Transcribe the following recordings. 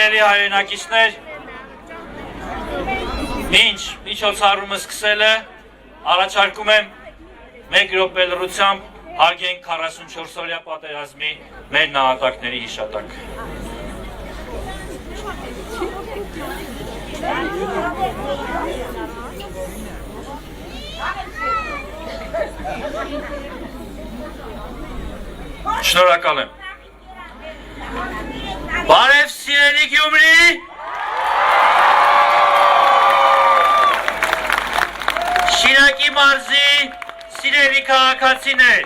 Սիրելի հայրենակիցներ, մինչ միջոցառումը սկսել է, առաջարկում եմ 1 րոպե լռությամբ հարգենք 44-օրյա պատերազմի մեր նահատակների հիշատակ։ Շնորհակալ եմ։ Բարև սիրելի Գյումրի, Շիրակի մարզի սիրելի քաղաքացիներ,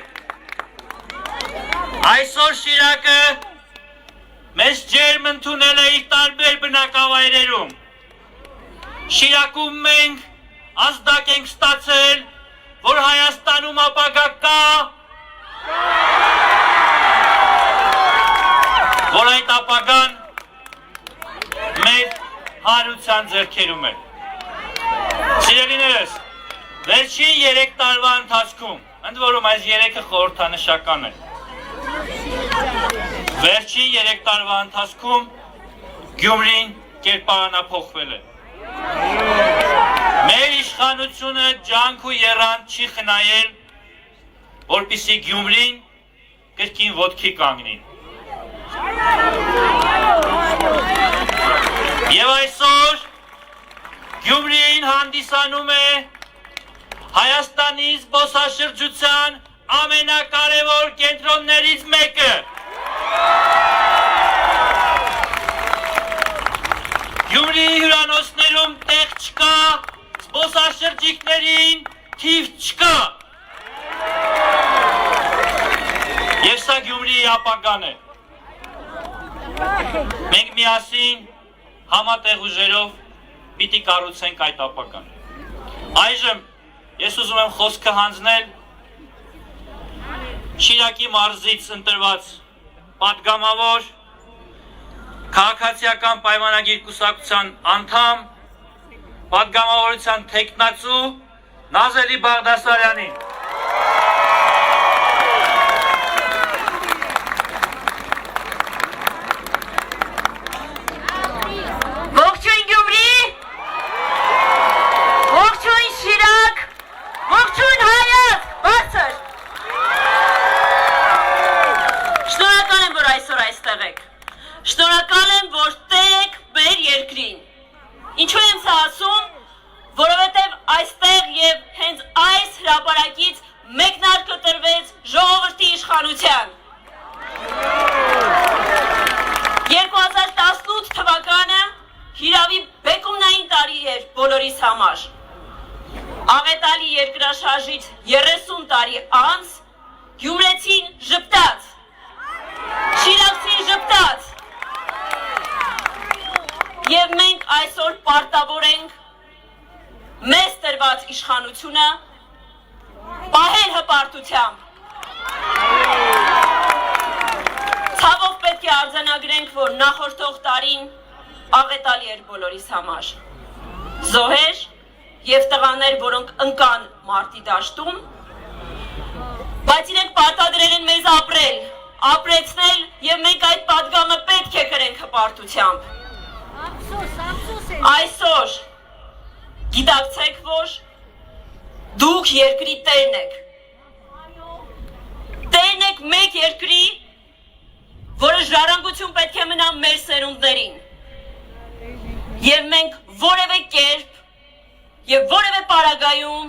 այսօր Շիրակը մեզ ջերմ ընդունել է իր տարբեր բնակավայրերում։ Շիրակում մենք ազդակ ենք ստացել, որ Հայաստանում ապագա կա, որ այդ ապագան մեր հարության ձեռքերում է։ Սիրելիներս, վերջին 3 տարվա ընթացքում, ընդ որում այս 3-ը խորհրդանշական է, վերջին 3 տարվա ընթացքում Գյումրին կերպարանափոխվել է։ Մեր իշխանությունը ջանք ու եռանդ չի խնայել, որպեսզի Գյումրին կրկին ոտքի կանգնի։ Եվ այսօր Գյումրին հանդիսանում է Հայաստանի զբոսաշրջության ամենակարևոր կենտրոններից մեկը։ Գյումրիի հյուրանոցներում տեղ չկա, զբոսաշրջիկներին թիվ չկա։ Եվ սա Գյումրիի ապագան է։ Մենք միասին համատեղ ուժերով պիտի կառուցենք այդ ապագան։ Այժմ ես ուզում եմ խոսքը հանձնել Շիրակի մարզից ընտրված պատգամավոր, քաղաքացիական պայմանագիր կուսակցության անդամ, պատգամավորության թեկնածու Նազելի Բաղդասարյանին։ Շնորհակալ եմ, որ տեր եք մեր երկրին։ Ինչու եմ սա ասում, որովհետև այստեղ եւ հենց այս հրապարակից մեկնարկը տրվեց ժողովրդի իշխանության։ 2018 թվականը հիրավի բեկումնային տարի էր բոլորիս համար։ Աղետալի երկրաշարժից 30 տարի անց գյումրեցին ժպտաց, շիրակցին ժպտաց։ Եվ մենք այսօր պարտավոր ենք մեզ տրված իշխանությունը պահել հպարտությամբ։ Ցավով պետք է արձանագրենք, որ նախորդող տարին աղետալի էր բոլորիս համար։ Զոհեր և տղաներ, որոնք ընկան մարտի դաշտում, բայց իրենք պարտադրել են մեզ ապրել, ապրեցնել և մենք այդ պատգամը պետք է կրենք հպարտությամբ։ Այսօր գիտակցեք, որ դուք երկրի տերն եք։ Տերն եք մեկ երկրի, որը ժառանգություն պետք է մնա մեր սերունդներին։ Եվ մենք որևէ կերպ և որևէ պարագայում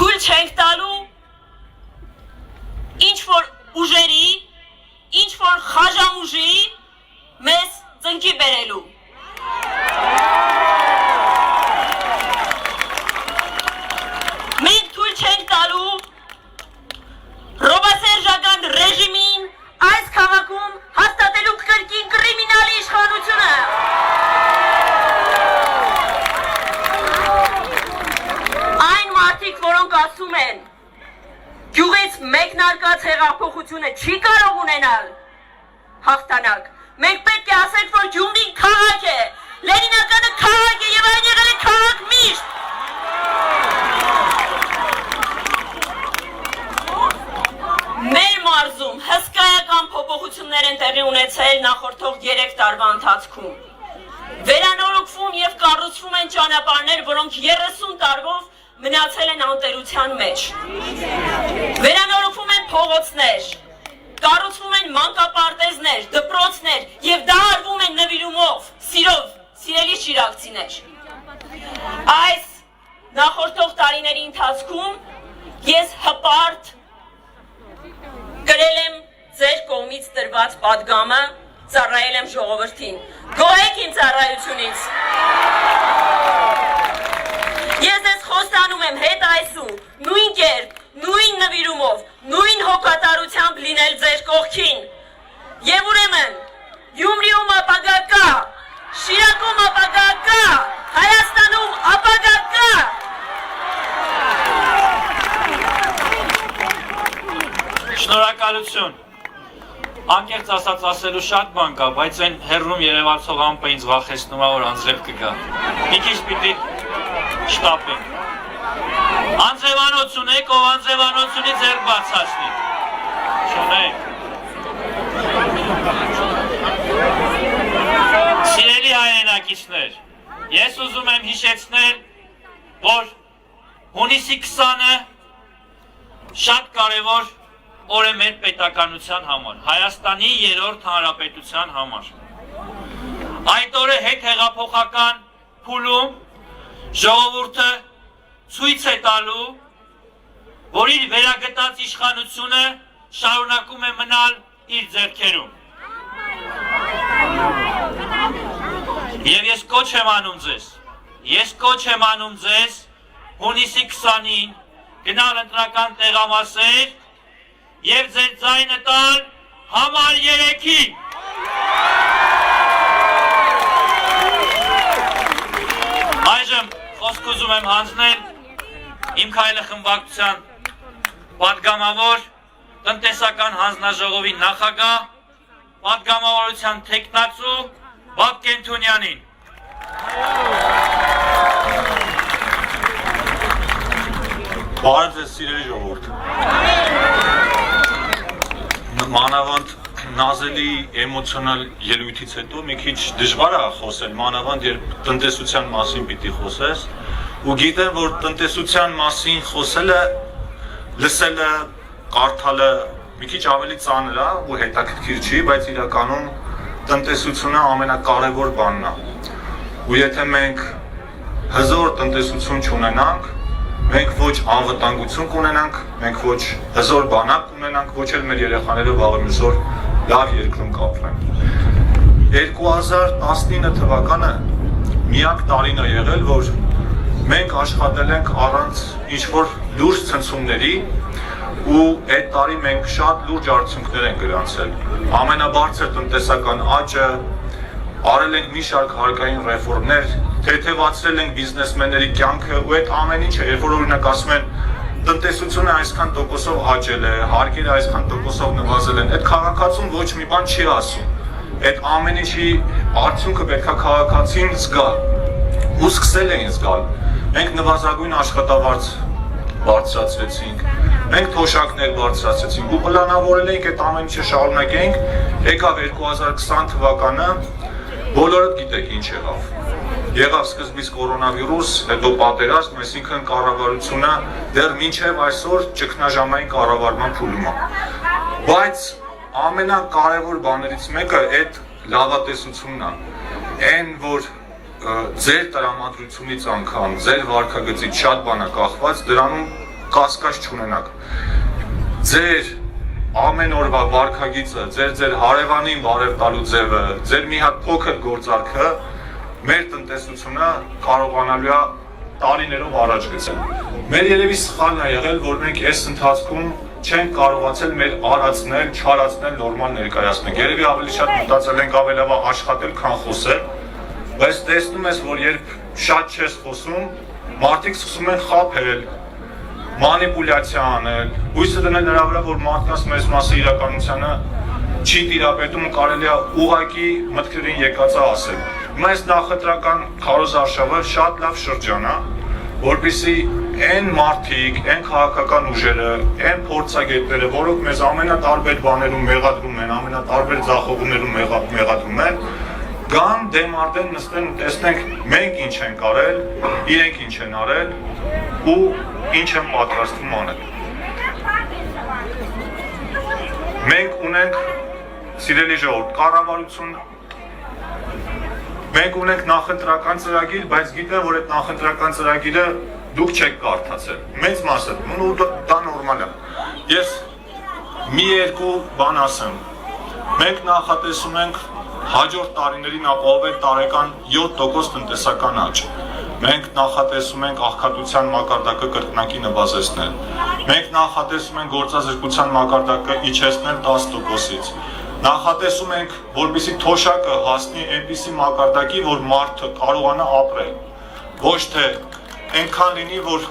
թույլ չենք տալու ինչ-որ ուժերի, ինչ-որ խաժամուժի մեզ ծնկի բերելու։ Մենք թույլ չենք տալու ռոբասերժական ռեժիմին այս քաղաքում հաստատելու կրկին կրիմինալի իշխանությունը։ Այն մարդիկ, որոնք ասում են, գյուղից մեկնարկած հեղափոխությունը չի կարող ունենալ հաղթանակ, մենք պետք է ասենք, որ Գյումրին քաղաք է, Լենինականը քաղաք է և այն եղել է քաղաք միշտ։ Մեր մարզում հսկայական փոփոխություններ են տեղի ունեցել ունեցել նախորդող 3 տարվա ընթացքում։ Վերանորոգվում եւ կառուցվում են ճանապարհներ, որոնք 30 տարվով մնացել են անտերության մեջ։ Վերանորոգվում են փողոցներ, կառուցվում են մանկապարտեզներ, դպրոցներ եւ դա արվում է նվիրումով, սիրով, սիրելի շիրակցիներ։ Այս նախորդող տարիների ընթացքում ես հպարտ կրել եմ ձեր կողմից տրված պատգամը, ծառայել եմ ժողովրդին։ Գոհեք իմ ծառայությունից։ Ես ձեզ խոստանում եմ հետ այսու, նույն կերպ, նույն նվիրումով, նույն հոգատարությամբ լինել ձեր կողքին։ Եվ ուրեմն, Գյումրիում ապագա կա, Շիրակում ապագա կա, Հայաստանում ապագա կա։ Շնորհակալություն։ Անկեղծ ասած ասելու շատ բան կա, բայց այն հեռվում երևացող ամպը ինձ վախեցնում է, որ անձրև կգա։ Մի քիչ պիտի շտապենք։ Անձրևանոց ունեք, ով անձրևանոց ունի ձեռք բացացնի։ Չունեք։ Սիրելի հայրենակիցներ, ես ուզում եմ հիշեցնել, որ հունիսի 20-ը շատ կարևոր օր է մեր պետականության համար, Հայաստանի 3-րդ հանրապետության համար։ Այդ օրը հետ հեղափոխական փուլում ժողովուրդը ցույց է տալու, որ իր վերագտած իշխանությունը շարունակում է մնալ իր ձեռքերում։ Եվ ես կոչ եմ անում ձեզ հունիսի 20-ին գնալ ընտրական տեղամասեր և ձեր ձայնը տալ համար 3-ին։ Այժմ խոսք ուզում եմ հանձնել իմ քայլը խմբակցության պատգամավոր տնտեսական հանձնաժողովի նախագահ, պատգամավորության թեկնածու Բաբ Կենթունյանին։ Բարև ձեզ սիրելի ժողովուրդ։ Մանավանդ նազելի էմոցիոնալ ելույթից հետո մի քիչ դժվար է խոսել, մանավանդ երբ տնտեսության մասին պիտի խոսես, ու գիտեմ, որ տնտեսության մասին խոսելը, լսելը, կարդալը մի քիչ ավելի ծանր է ու հետաքրքիր չի, բայց իրականում տնտեսությունը ամենակարևոր բանն է։ Ու եթե մենք հզոր տնտեսություն չունենանք, մենք ոչ անվտանգություն կունենանք, մենք ոչ հզոր բանակ կունենանք, ոչ էլ մեր երեխաները վաղը մյուսօր լավ երկրում կապրեն։ 2019 թվականը միակ տարին է եղել, որ մենք աշխատել ենք առանց ինչ-որ լուրջ ցնցումների ու այդ տարի մենք շատ լուրջ արդյունքներ ենք գրանցել։ Ամենաբարձր տնտեսական աճը, արել ենք մի շարք հարկային ռեֆորմներ, թեթևացրել ենք բիզնեսմենների կյանքը ու այդ ամեն ինչը, երբ որ օրինակ ասում են տնտեսությունը այսքան տոկոսով աճել է, հարկերը այսքան տոկոսով նվազել են, այդ քաղաքացուն ոչ մի բան չի ասում։ Այդ ամեն ինչի արդյունքը պետք է քաղաքացին զգա ու սկսել էին զգալ։ Մենք նվազագույն աշխատավարձ բարձրացրեցինք, մենք թոշակներ բարձրացրեցինք ու պլանավորել ենք այդ ամեն ինչը շարունակենք, եկավ 2020 թվականը, բոլորդ գիտեք ինչ եղավ։ Եղավ սկզբից կորոնավիրուս, հետո պատերազմ, այսինքն կառավարությունը դեռ մինչև այսօր ճգնաժամային կառավարման փուլում է։ Բայց ամենակարևոր բաներից մեկը այդ լավատեսությունն է։ Այն, որ ձեր տրամադրությունից անգամ, ձեր վարքագծից շատ բան է կախված, դրանում կասկած չունենաք։ Ձեր ամեն օրվա վարքագիծը, ձեր հարևանին բարև տալու ձևը, ձեր մի հատ փոքր գործարքը մեր տնտեսությունը կարողանալու է տարիներով առաջ գցել։ Մեր երևի սխալն է եղել, որ մենք այս ընթացքում չենք կարողացել մեր արածներ, չարածներ նորմալ ներկայացնել։ Երևի ավելի շատ մտածել ենք ավելի լավ աշխատել, քան խոսել, բայց տեսնում ես, որ երբ շատ չես խոսում, մարդիկ սկսում են խաբել, մանիպուլյացիա անել, հույսը դնել նրա վրա, որ մարդկանց մեծ մասը իրականությանը չի տիրապետում, կարելի է ուղղակի մտքերին եկածը ասել։ Հիմա այս նախընտրական քարոզարշավը շատ լավ շրջան է, որպեսզի այն մարդիկ, այն քաղաքական ուժերը, այն փորձագետները, որոնք մեզ ամենատարբեր բաներում մեղադրում են, ամենատարբեր ձախողումներում մեղադրում են, գան դեմ արդեն նստեն ու տեսնենք մենք ինչ ենք արել, իրենք ինչ են արել ու ինչ են պատրաստվում անել։ Մենք ունենք, սիրելի ժողովուրդ, կառավարություն, մենք ունենք նախընտրական ծրագիր, բայց գիտեմ, որ այդ նախընտրական ծրագիրը դուք չեք կարդացել, մեծ մասը, ու դա նորմալ է։ Ես մի երկու բան ասեմ, մենք նախատեսում ենք հաջորդ տարիներին ապահովել տարեկան 7% տնտեսական աճ։ Մենք նախատեսում ենք աղքատության մակարդակը կրկնակի նվազեցնել։ Մենք նախատեսում ենք գործազրկության մակարդակը իջեցնել 10%-ից։ Նախատեսում ենք, որպեսզի թոշակը հասնի այնպիսի մակարդակի, որ մարդը կարողանա ապրել։ Ոչ թե այնքան լինի, որ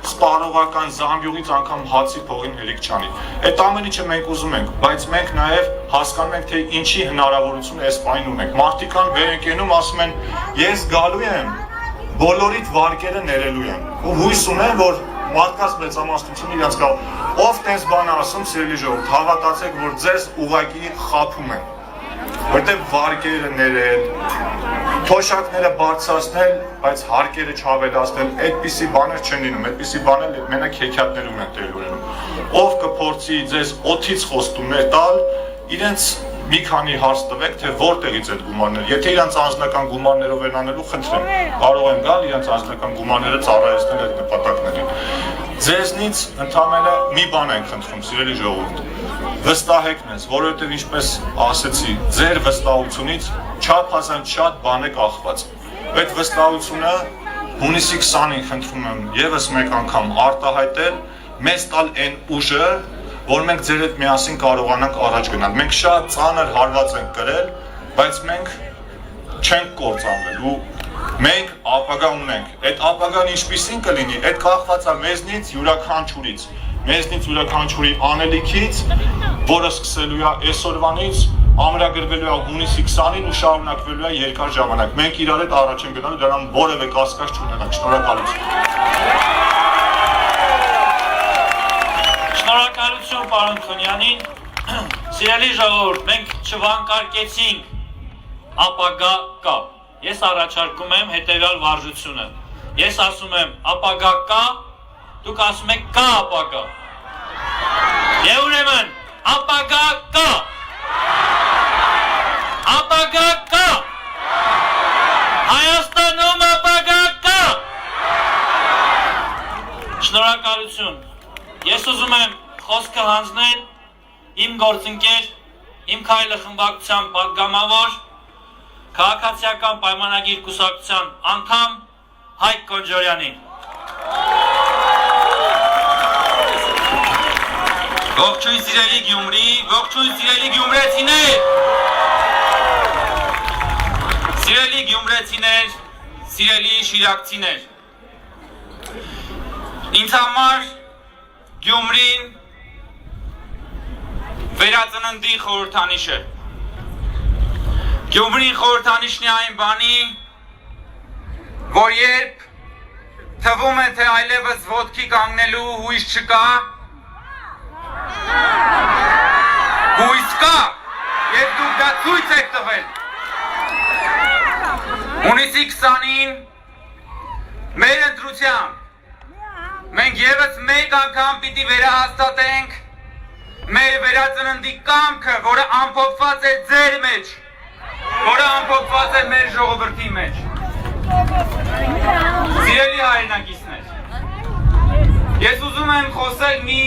սպառողական զամբյուղից անգամ հացի փողին հերիք չանի։ Այդ ամեն ինչը մենք ուզում ենք, բայց մենք նաև հասկանում ենք, թե ինչի հնարավորություն է այս պահին ունենք։ Մարդիկան վեր են կենում, ասում են, ես գալու եմ, բոլորիդ վարկերը ներելու եմ։ Ու հույս ունեն, որ մարդկանց մեծամասնությունը իրենց կա, ով տես բան ասում, սիրելի ժողովուրդ, հավատացեք, որ ձեզ ուղղակի խաբում են, որտեղ վարկերը ներել, թոշակները բարձրացնել, բայց հարկերը չավելացնել, այդպիսի բաներ չեն լինում, այդպիսի բաներ մենակ հեքիաթներում են տեղի ունենում։ Ով կփորձի ձեզ օդից խոստումներ տալ, իրենց մի քանի հարց տվեք, թե որտեղից այդ գումարները, եթե իրենց անձնական գումարներով են անելու, խնդրեմ, կարող են գալ իրենց անձնական գումարները ծառայեցնել այդ նպատակներին։ Ձեզնից ընդհանրապես մի բան ենք խնդրում, սիրելի ժողովուրդ, վստահեք մեզ, որովհետև ինչպես ասեցի, ձեր վստահությունից չափազանց շատ բան է կախված։ Այդ վստահությունը հունիսի 20-ին խնդրում եմ եւս մեկ անգամ արտահայտել, մեզ տալ այն ուժը, որ մենք ձեր հետ միասին կարողանանք առաջ գնալ։ Մենք շատ ծանր հարված ենք կրել, բայց մենք չենք կործանվել ու մենք ապագա ունենք։ Այդ ապագան ինչպիսին կլինի, այդ կախված է մեզնից յուրաքանչյուրից, մեզնից յուրաքանչյուրի անելիքից, որը սկսելու է այսօրվանից, ամրագրվելու է հունիսի 20-ին ու շարունակվելու է երկար ժամանակ։ Մենք իրար հետ առաջ ենք գնալու, դրան որևէ կասկած չունենանք։ Շնորհակալություն։ Շնորհակալություն պարոն Թունյանին, սիրելի ժողովուրդ, մենք չվանկարկեցինք ապագա կա, ես առաջարկում եմ հետևյալ վարժությունը, ես ասում եմ ապագա կա, դուք ասում եք կա ապագա, և ուրեմն ապագա կա, ապագա կա, Հայաստանում ապագա կա, շնորհակալություն։ Ես ուզում եմ խոսքը հանձնել իմ գործընկեր, իմ քայլը խմբակցության պատգամավոր, քաղաքացիական պայմանագիր կուսակցության անդամ Հայկ Կոնջորյանին։ Ողջույն սիրելի Գյումրի, ողջույն սիրելի գյումրեցիներ, սիրելի գյումրեցիներ, սիրելի շիրակցիներ, ինձ համար Գյումրին վերածննդի խորհրդանիշ է։ Գյումրին խորհրդանիշն է այն բանի, որ երբ թվում է, թե այլևս ոտքի կանգնելու հույս չկա, հույս կա, և դուք դա ցույց եք տվել։ Հունիսի 20-ին մեր ընտրությամբ մենք եւս մեկ անգամ պիտի վերահաստատենք մեր վերածննդի կամքը, որը ամփոփված է ձեր մեջ, որը ամփոփված է մեր ժողովրդի մեջ։ Սիրելի հայրենակիցներ, ես ուզում եմ խոսել մի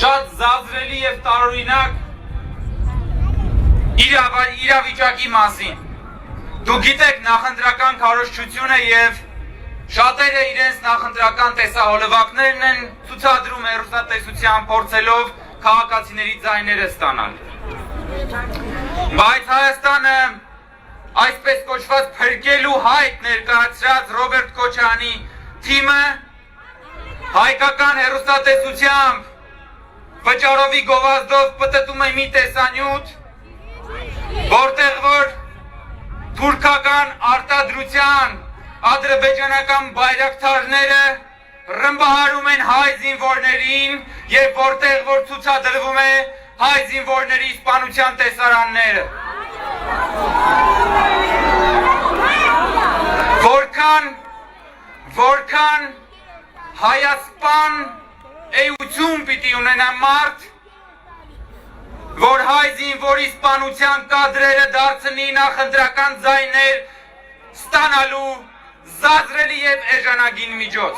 շատ զազրելի եւ տարօրինակ իրավիճակի մասին։ Դուք գիտեք, նախընտրական քարոզչությունը եւ շատերը իրենց նախընտրական տեսահոլովակներն են ցուցադրում հեռուստատեսության փորձելով քաղաքացիների ձայները ստանալ։ Բայց Հայաստանը այսպես կոչված փրկելու հայտ ներկայացրած Ռոբերտ Քոչարյանի թիմը հայկական հեռուստատեսությամբ վճարովի գովազդով պտտում է մի տեսանյութ, որտեղ որ թուրքական արտադրության ադրբեջանական բայրակթարները ռմբահարում են հայ զինվորներին եւ որտեղ որ ցուցադրվում է հայ զինվորների իսպանության տեսարանները որքան հայասպան էություն պիտի ունենա մարդ որ հայ զինվորի իսպանության կադրերը դարձնի նախընտրական ձայներ ստանալու զազրելի եւ էժանագին միջոց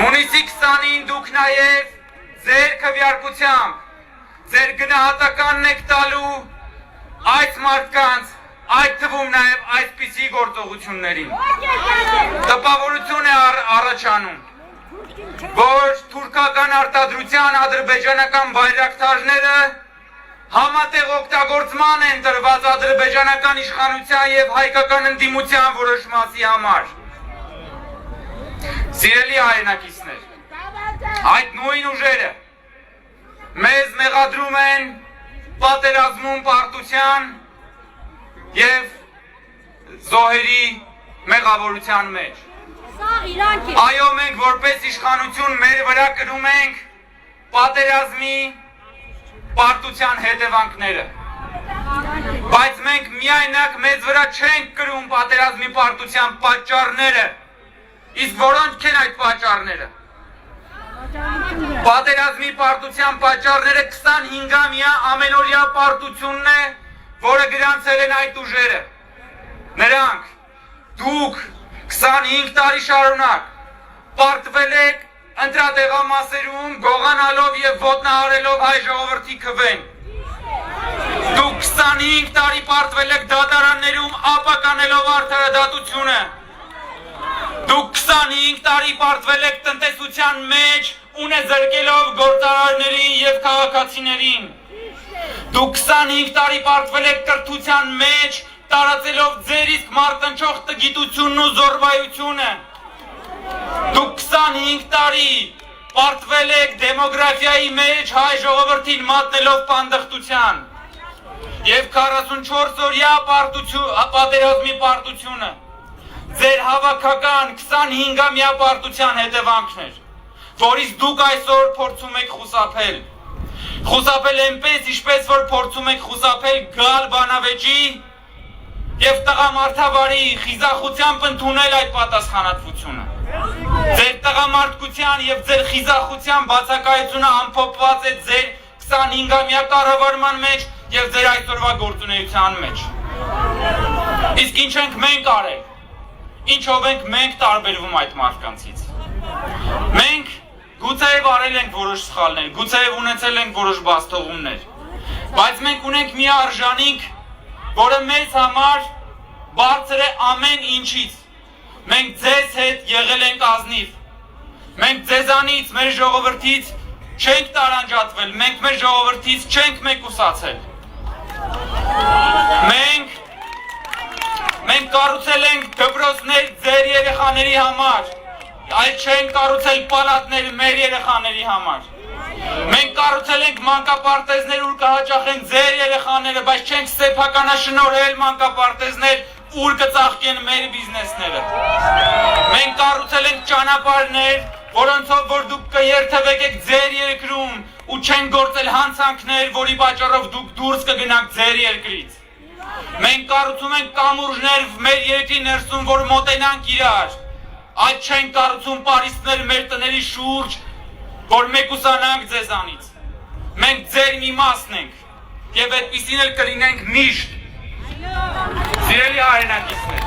հունիսի 20-ին դուք նաեւ ձեր քվեարկությամբ ձեր գնահատականն եք տալու այդ մարդկանց այդ թվում նաեւ այսպիսի գործողություններին տպավորություն է առաջանում որ թուրքական արտադրության ադրբեջանական բայրակթարները համատեղ օգտագործման են տրված ադրբեջանական իշխանության եւ հայկական ընդդիմության որոշ մասի համար սիրելի հայրենակիցներ այդ նույն ուժերը մեզ մեղադրում են պատերազմում պարտության եւ զոհերի մեղավորության մեջ այո մենք որպես իշխանություն մեր վրա կրում ենք պատերազմի պարտության հետևանքները բայց մենք միայնակ մեզ վրա չենք կրում պատերազմի պարտության պատճառները իսկ որոնք են այդ պատճառները պատերազմի պարտության պատճառները 25-ամյա ամենօրյա պարտությունն է որը գրանցել են այդ ուժերը նրանք դուք 25 տարի շարունակ պարտվել եք ընտրատեղամասերում գողանալով եւ ոտնահարելով հայ ժողովրդի քվեն դուք 25 տարի պարտվել եք դատարաններում ապականելով արդարադատությունը դուք 25 տարի պարտվել եք տնտեսության մեջ ունեզրկելով գործարարներին եւ քաղաքացիներին դուք 25 տարի պարտվել եք կրթության մեջ տարածելով ձեր իսկ մարտնչող տգիտությունն ու զորվայությունը դուք 25 տարի պարտվել եք դեմոգրաֆիայի մեջ հայ ժողովրդին մատնելով պանդխտության եւ 44 օրյա պատերազմի պարտությունը ձեր հավաքական 25-ամյա պարտության հետևանքն էր որից դուք այսօր փորձում եք խուսափել այնպես ինչպես որ փորձում եք խուսափել գալ բանավեճի եւ տղամարդավարի խիզախությամբ ընդունել այդ պատասխանատվությունը ձեր տղամարդկության եւ ձեր խիզախության բացակայությունը ամփոփված է ձեր 25-ամյա կառավարման մեջ եւ ձեր այսօրվա գործունեության մեջ իսկ ինչ ենք մենք արել ինչով ենք մենք տարբերվում այդ մարդկանցից մենք գուցեև արել ենք որոշ սխալներ գուցեև ունեցել ենք որոշ բաստողումներ բայց մենք ունենք մի արժանինք որը մեզ համար բարձր է ամեն ինչից մենք ձեզ հետ եղել ենք ազնիվ մենք ձեզանից մեր ժողովրդից չենք տարանջատվել մենք մեր ժողովրդից չենք մեկուսացել մենք կառուցել ենք դպրոցներ ձեր երեխաների համար այլ չենք կառուցել պալատներ մեր երեխաների համար մենք կառուցել ենք մանկապարտեզներ ուր կհաճախեն ձեր երեխաները բայց չենք սեփականաշնորհել մանկապարտեզներ ուր կծաղկեն մեր բիզնեսները մենք կառուցել ենք ճանապարհներ որոնցով որ դուք կերթվեք ձեր երկրում ու չեն գործել հանցանքներ որի պատճառով դուք դուրս կգնաք ձեր երկրից մենք կառուցում ենք կամուրջներ մեր երկրի ներսում որ մոտենանք իրար այդ չեն կառուցում պարիսպներ մեր տների շուրջ որ մեկուսանանք ձեզանից մենք ձեր մի մասն ենք եւ այդպիսին էլ կլինենք միշտ սիրելի հայրենակիցներ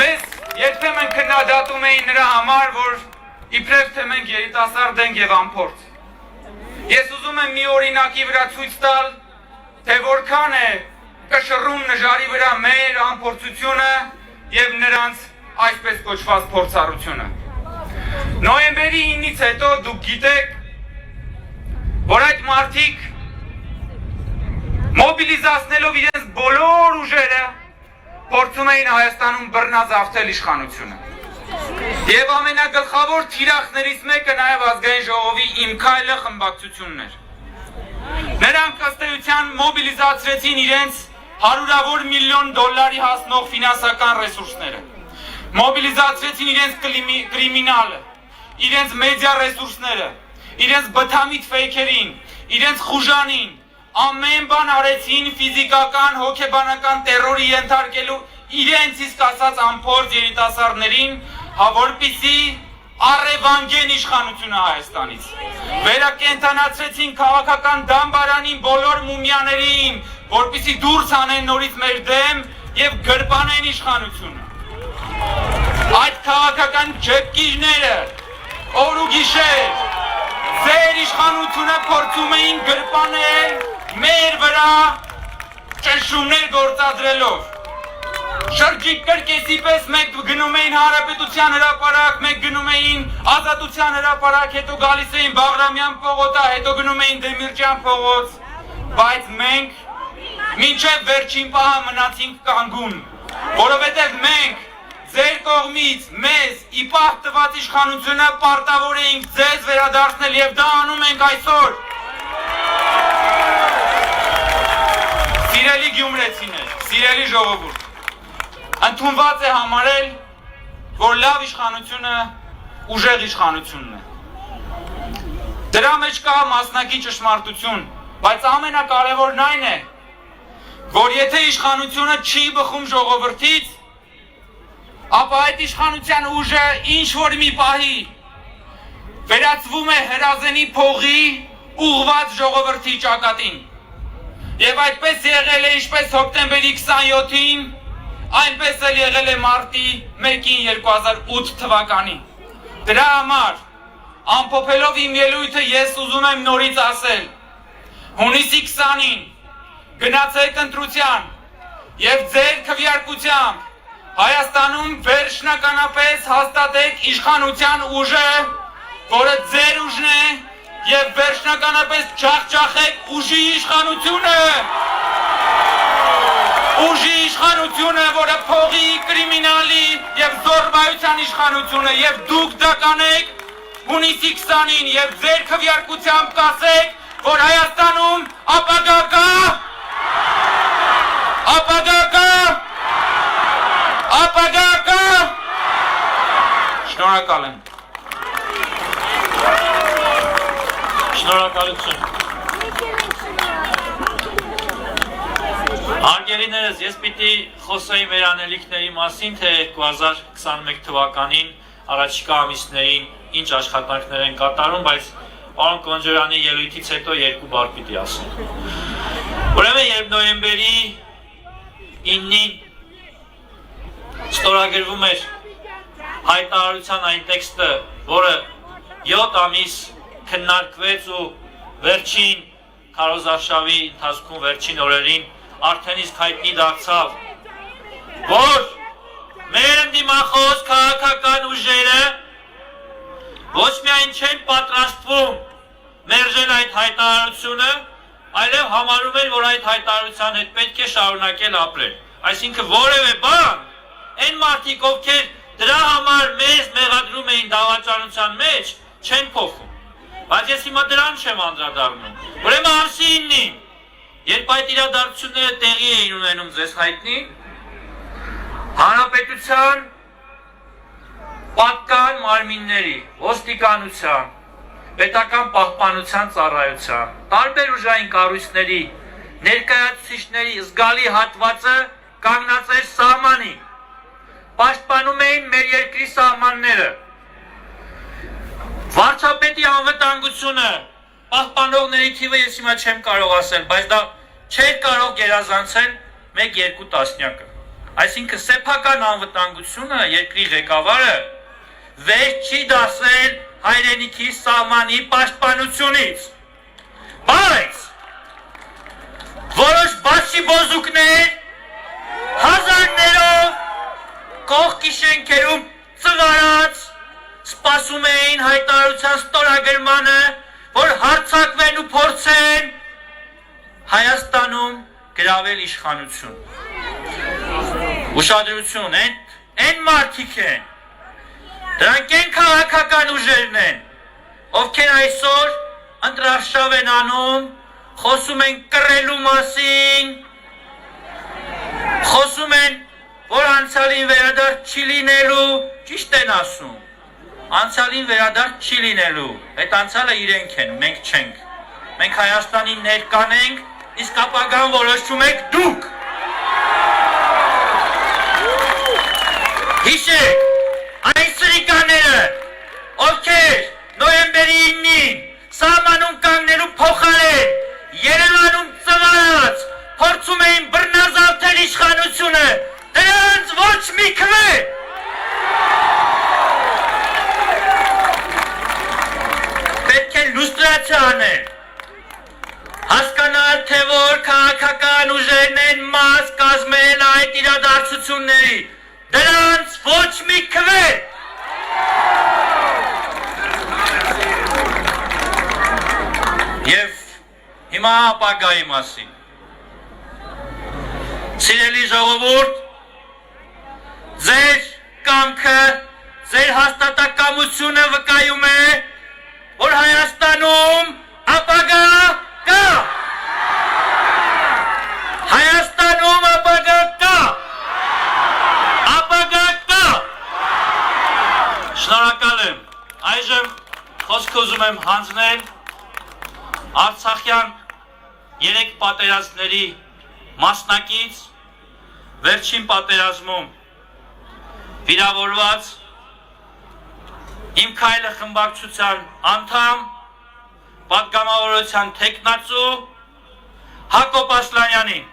մեզ երբեմն քննադատում էին նրա համար որ իբրև թե մենք երիտասարդ ենք եւ անփորձ ես ուզում եմ մի օրինակի վրա ցույց տալ թե որքան է կշռում նժարի վրա մեր անփորձությունը եւ նրանց այսպես կոչված փորձառությունը նոյեմբերի 9-ից հետո դուք գիտեք որ այդ մարդիկ մոբիլիզացնելով իրենց բոլոր ուժերը փորձում էին Հայաստանում բռնազավթել իշխանությունը եւ ամենագլխավոր թիրախներից մեկը նաեւ ազգային ժողովի Իմ քայլը խմբակցությունն էր նրանք ըստ էության մոբիլիզացրեցին իրենց հարյուրավոր միլիոն դոլարի հասնող ֆինանսական ռեսուրսները, մոբիլիզացրեցին իրենց կրիմինալը, իրենց մեդիա ռեսուրսները, իրենց բթամիտ ֆեյքերին, իրենց խուժանին, ամեն բան արեցին ֆիզիկական, հոգեբանական տերորի ենթարկելու իրենց իսկ ասած անփորձ երիտասարդներին, որպեսզի առևանգեն իշխանությունը Հայաստանից, վերակենդանացրեցին քաղաքական դամբարանին բոլոր մումիաներին, որպեսզի դուրս անեն նորից մեր դեմ եւ գրպանեն իշխանությունը։ Այդ քաղաքական ջեփկիջները օր ու գիշեր ձեր իշխանությունը փորձում էին գրպանել մեր վրա ճնշումներ գործադրելով։ Շրջիկ կրկեսի պես մեկ գնում էին Հանրապետության հրապարակ, մեկ գնում էին Ազատության հրապարակ, հետո գալիս էին Բաղրամյան փողոցը, հետո գնում էին Դեմիրճյան փողոց, բայց մենք մինչև վերջին պահը մնացինք կանգուն, որովհետև մենք ձեր կողմից մեզ ի պահ տված իշխանությունը պարտավոր էինք ձեզ վերադարձնել եւ դա անում ենք այսօր։ Սիրելի գյումրեցիներ, սիրելի ժողովուրդ, ընդունված է համարել, որ լավ իշխանությունը ուժեղ իշխանությունն է։ Դրա մեջ կա մասնակի ճշմարտություն, բայց ամենակարևորն այն է, որ եթե իշխանությունը չի բխում ժողովրդից, ապա այդ իշխանության ուժը ինչ-որ մի պահի վերածվում է հրազենի փողի ուղղված ժողովրդի ճակատին։ Եվ այդպես եղել է ինչպես հոկտեմբերի 27-ին, այնպես էլ եղել է մարտի 1-ին 2008 թվականին։ Դրա համար, ամփոփելով իմ ելույթը ես ուզում եմ նորից ասել, հունիսի 20-ին գնացեք ընտրության եւ ձեր քվեարկությամբ Հայաստանում վերջնականապես հաստատեք իշխանության ուժը, որը ձեր ուժն է եւ վերջնականապես ջախջախեք ուժի իշխանությունը։ Ուժի իշխանությունը, որը փողի, կրիմինալի եւ զոռբայության իշխանությունը եւ դուք դա կանեք հունիսի 20-ին եւ ձեր քվեարկությամբ կասեք, որ Հայաստանում ապագա կա, ապագա կա, ապագա կա։ Շնորհակալ եմ։ Շնորհակալություն։ Արգելիներս, ես պիտի խոսեի մեր անելիքների մասին, թե 2021 թվականին առաջիկա ամիսներին ինչ աշխատանքներ են կատարում, բայց պարոն Կոնջարյանի ելույթից հետո երկու բառ պիտի ասեմ։ Ուրեմն երբ նոյեմբերի 9-ին ստորագրվում էր հայտարարության այն տեքստը, որը 7 ամիս քննարկվեց ու վերջին քարոզարշավի ընթացքում վերջին օրերին արդեն իսկ հայտնի դարձավ, որ մեր ընդդիմախոս քաղաքական ուժերը ոչ միայն չեն պատրաստվում մերժել այդ հայտարարությունը, այլև համարում են, որ այդ հայտարարության հետ պետք է շարունակել ապրել։ Այսինքն որևէ բան, այն մարդիկ, ովքեր դրա համար մեզ մեղադրում էին դավաճանության մեջ, չեն փոխում։ Բայց ես հիմա դրան չեմ անդրադառնում։ Ուրեմն ամսի 9-ին, երբ այդ իրադարձությունները տեղի էին ունենում ձեզ հայտնի, Հանրապետության պատկան մարմինների, ոստիկանության, պետական պահպանության ծառայության, տարբեր ուժային կառույցների, ներկայացուցիչների զգալի հատվածը կանգնած էր սահմանին, պաշտպանում էին մեր երկրի սահմանները, վարչապետի անվտանգությունը, պահպանողների թիվը ես հիմա չեմ կարող ասել, բայց դա չէր կարող գերազանցել 1-2 տասնյակը։ Այսինքն սեփական անվտանգությունը երկրի ղեկավարը վեր չի դասել հայրենիքի սահմանի պաշտպանությունից։ Բայց որոշ բացի բոզուկներ հազարներով կողքի շենքերում ծղարած սպասում էին հայտարարության ստորագրմանը, որ հարձակվեն ու փորձեն Հայաստանում գրավել իշխանություն։ Ուշադրություն, այն մարդիկ են, դրանք են քաղաքական ուժերն են, ովքեր այսօր ընտրարշավ են անում, խոսում են կռելու մասին, Խոսում են, որ անցյալին վերադարձ չի լինելու, ճիշտ են ասում։ Անցյալին վերադարձ չի լինելու, այդ անցյալը իրենք են, մենք չենք։ Մենք Հայաստանի ներկան ենք, իսկ ապագան որոշում եք դուք։ Հիշեք, այն սրիկաները, ովքեր նոյեմբերի 9-ին սահմանում կանգնելու փոխարեն Երևանում ծվարած փորձում էին բռնազավթել իշխանությունը, դրանց ոչ մի քվե։ Պետք է լուստրացիա անել, հասկանալ, թե որ քաղաքական ուժերն են մաս կազմել այդ իրադարձությունների, դրանց ոչ մի քվե։ Եվ հիմա ապագայի մասին։ Սիրելի ժողովուրդ, ձեր կամքը, ձեր հաստատակամությունը վկայում է, որ Հայաստանում ապագա կա։ Հայաստանում ապագա կա։ Ապագա կա։ Շնորհակալ եմ։ Այժմ խոսք ուզում եմ հանձնել Արցախյան 3 պատերազմների մասնակից, վերջին պատերազմում վիրավորված Իմ քայլը խմբակցության անդամ, պատգամավորության թեկնածու Հակոբ Ասլանյանին։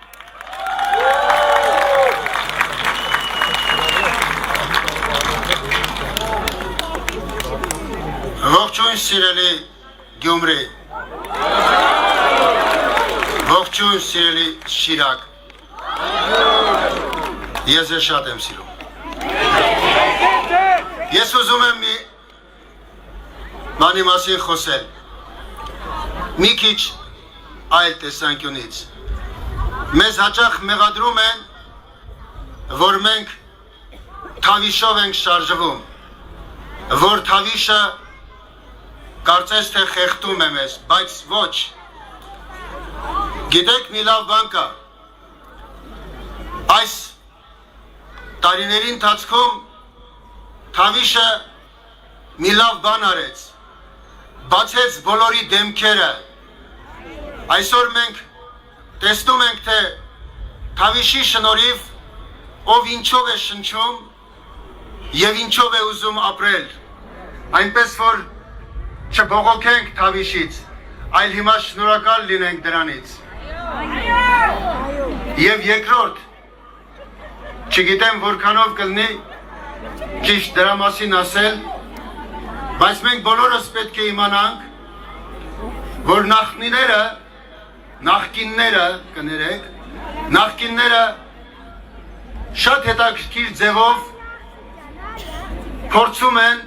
Ողջույն սիրելի Գյումրի, ողջույն սիրելի Շիրակ, ես ես շատ եմ սիրում։ Ես ուզում եմ մի բանի մասին խոսել, մի քիչ այլ տեսանկյունից։ Մեզ հաճախ մեղադրում են, որ մենք թավիշով ենք շարժվում, որ թավիշը կարծես թե խեղդում է մեզ, բայց ոչ։ Գիտեք մի լավ բան կա, այս տարիների ընթացքում թավիշը մի լավ բան արեց, բացեց բոլորի դեմքերը։ Այսօր մենք տեսնում ենք, թե թավիշի շնորհիվ ով ինչով է շնչում և ինչով է ուզում ապրել, այնպես որ չբողոքենք թավիշից, այլ հիմա շնորհակալ լինենք դրանից։ Եվ երկրորդ, չգիտեմ որքանով կլինի ճիշտ դրա մասին ասել, բայց մենք բոլորս պետք է իմանանք, որ նախկինները շատ հետաքրքիր ձևով փորձում են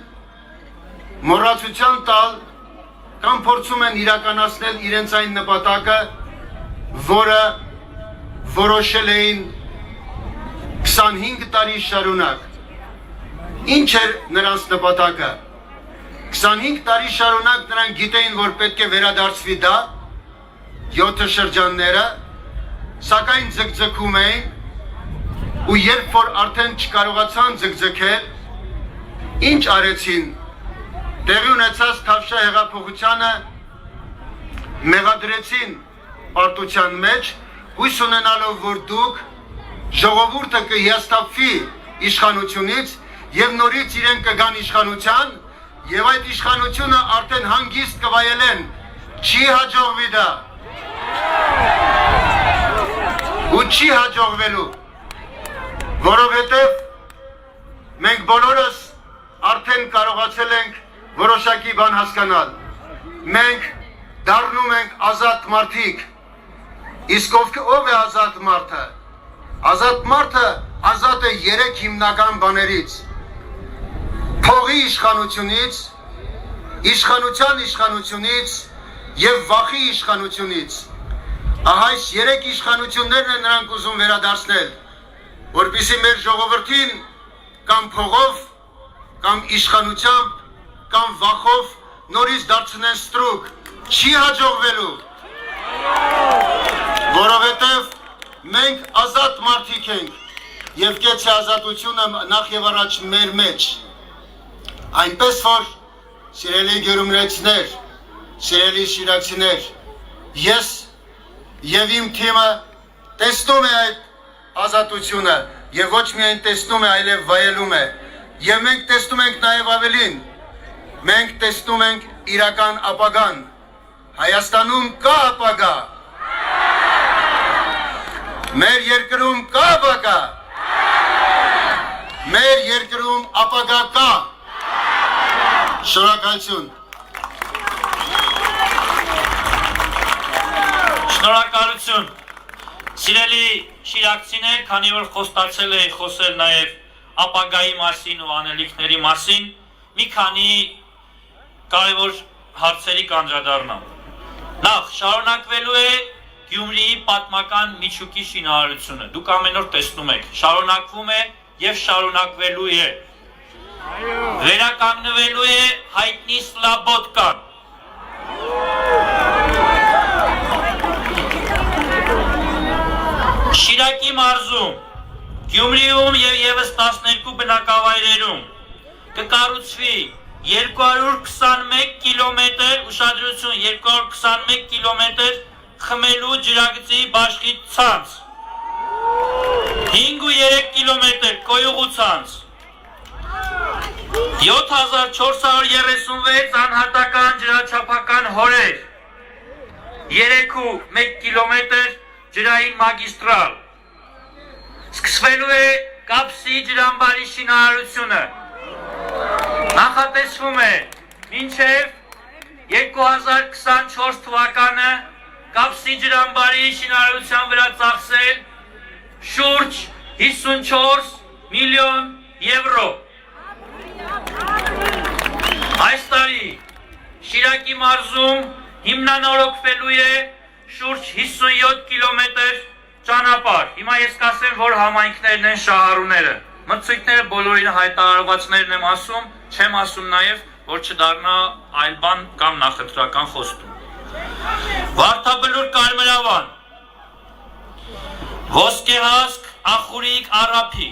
մոռացության տալ կամ փորձում են իրականացնել իրենց այն նպատակը, որը որոշել էին 25 տարի շարունակ։ Ինչ էր նրանց նպատակը։ 25 տարի շարունակ նրանք գիտեին, որ պետք է վերադարձվի դա, 7 շրջանները, սակայն ձգձգում էին, ու երբ որ արդեն չկարողացան ձգձգել, ինչ արեցին, տեղի ունեցած Թավշյա հեղափոխությանը մեղադրեցին պարտության մեջ, հույս ունենալով, որ դուք ժողովուրդը կհիասթափվի իշխանությունից և նորից իրեն կգան իշխանության և այդ իշխանությունը արդեն հանգիստ կվայելեն, չի հաջողվի դա ու չի հաջողվելու, որովհետև մենք բոլորս արդեն կարողացել ենք որոշակի բան հասկանալ, մենք դառնում ենք ազատ մարդիկ, իսկ ով է ազատ մարդը, ազատ մարդը ազատ է 3 հիմնական բաներից, փողի իշխանությունից, իշխանությունից և վախի իշխանությունից, ահա այս 3 իշխանություններն են նրանք ուզում վերադարձնել, որպեսզի մեր ժողովրդին կամ փողով, կամ իշխանությամբ, կամ վախով նորից դարձնեն ստրուկ, չի հաջողվելու, որովհետև մենք ազատ մարդիկ ենք եւ կեցի ազատությունը նախ եւ առաջ մեր մեջ այնպես որ սիրելի գյումրեցիներ սիրելի շիրակցիներ ես եւ իմ թիմը տեսնում է այդ ազատությունը եւ ոչ միայն տեսնում է այլև վայելում է եւ մենք տեսնում ենք նաեւ ավելին մենք տեսնում ենք իրական ապագան Հայաստանում կա ապագա մեր երկրում կա ապագա մեր երկրում ապագա կա շնորհակալություն Շնորհակալություն Սիրելի շիրակցիներ, քանի որ խոստացել էի խոսել նաև ապագայի մասին ու անելիքների մասին, մի քանի կարևոր հարցերի կանդրադառնամ։ Նախ շարունակվելու է Գյումրիի պատմական միջուկի շինարարությունը։ Դուք ամեն օր տեսնում եք, շարունակվում է եւ շարունակվելու է։ Վերականգնվելու է հայտնի Սլաբոդկան։ Շիրակի մարզում, Գյումրիում եւ եւս 12 բնակավայրերում կկառուցվի 221 կիլոմետր, ուշադրություն 221 կիլոմետր խմելու ջրագծի բաշխի ցանց, 5.3 կիլոմետր կոյուղու ցանց, 7436 անհատական ջրաչափական հորեր, 3.1 կիլոմետր ջրային մագիստրալ, սկսվելու է Կապսի ջրամբարի շինարարությունը, նախատեսվում է մինչև 2024 թվականը Կապսի ջրամբարի շինարարության վրա ծախսել շուրջ 54 միլիոն եվրո։ Այս տարի Շիրակի մարզում հիմնանորոգվելու է շուրջ 57 կիլոմետր ճանապարհ։ Հիմա ես կասեմ, որ համայնքներն են շահառուները։ Մրցույթները բոլորին հայտարարվածներն եմ ասում, չեմ ասում նաև, որ չդառնա այլ բան կամ նախընտրական խոստում։ Վարդաբլուր Կարմրավան, Ոսկեհասկ Ախուրիկ Արափի,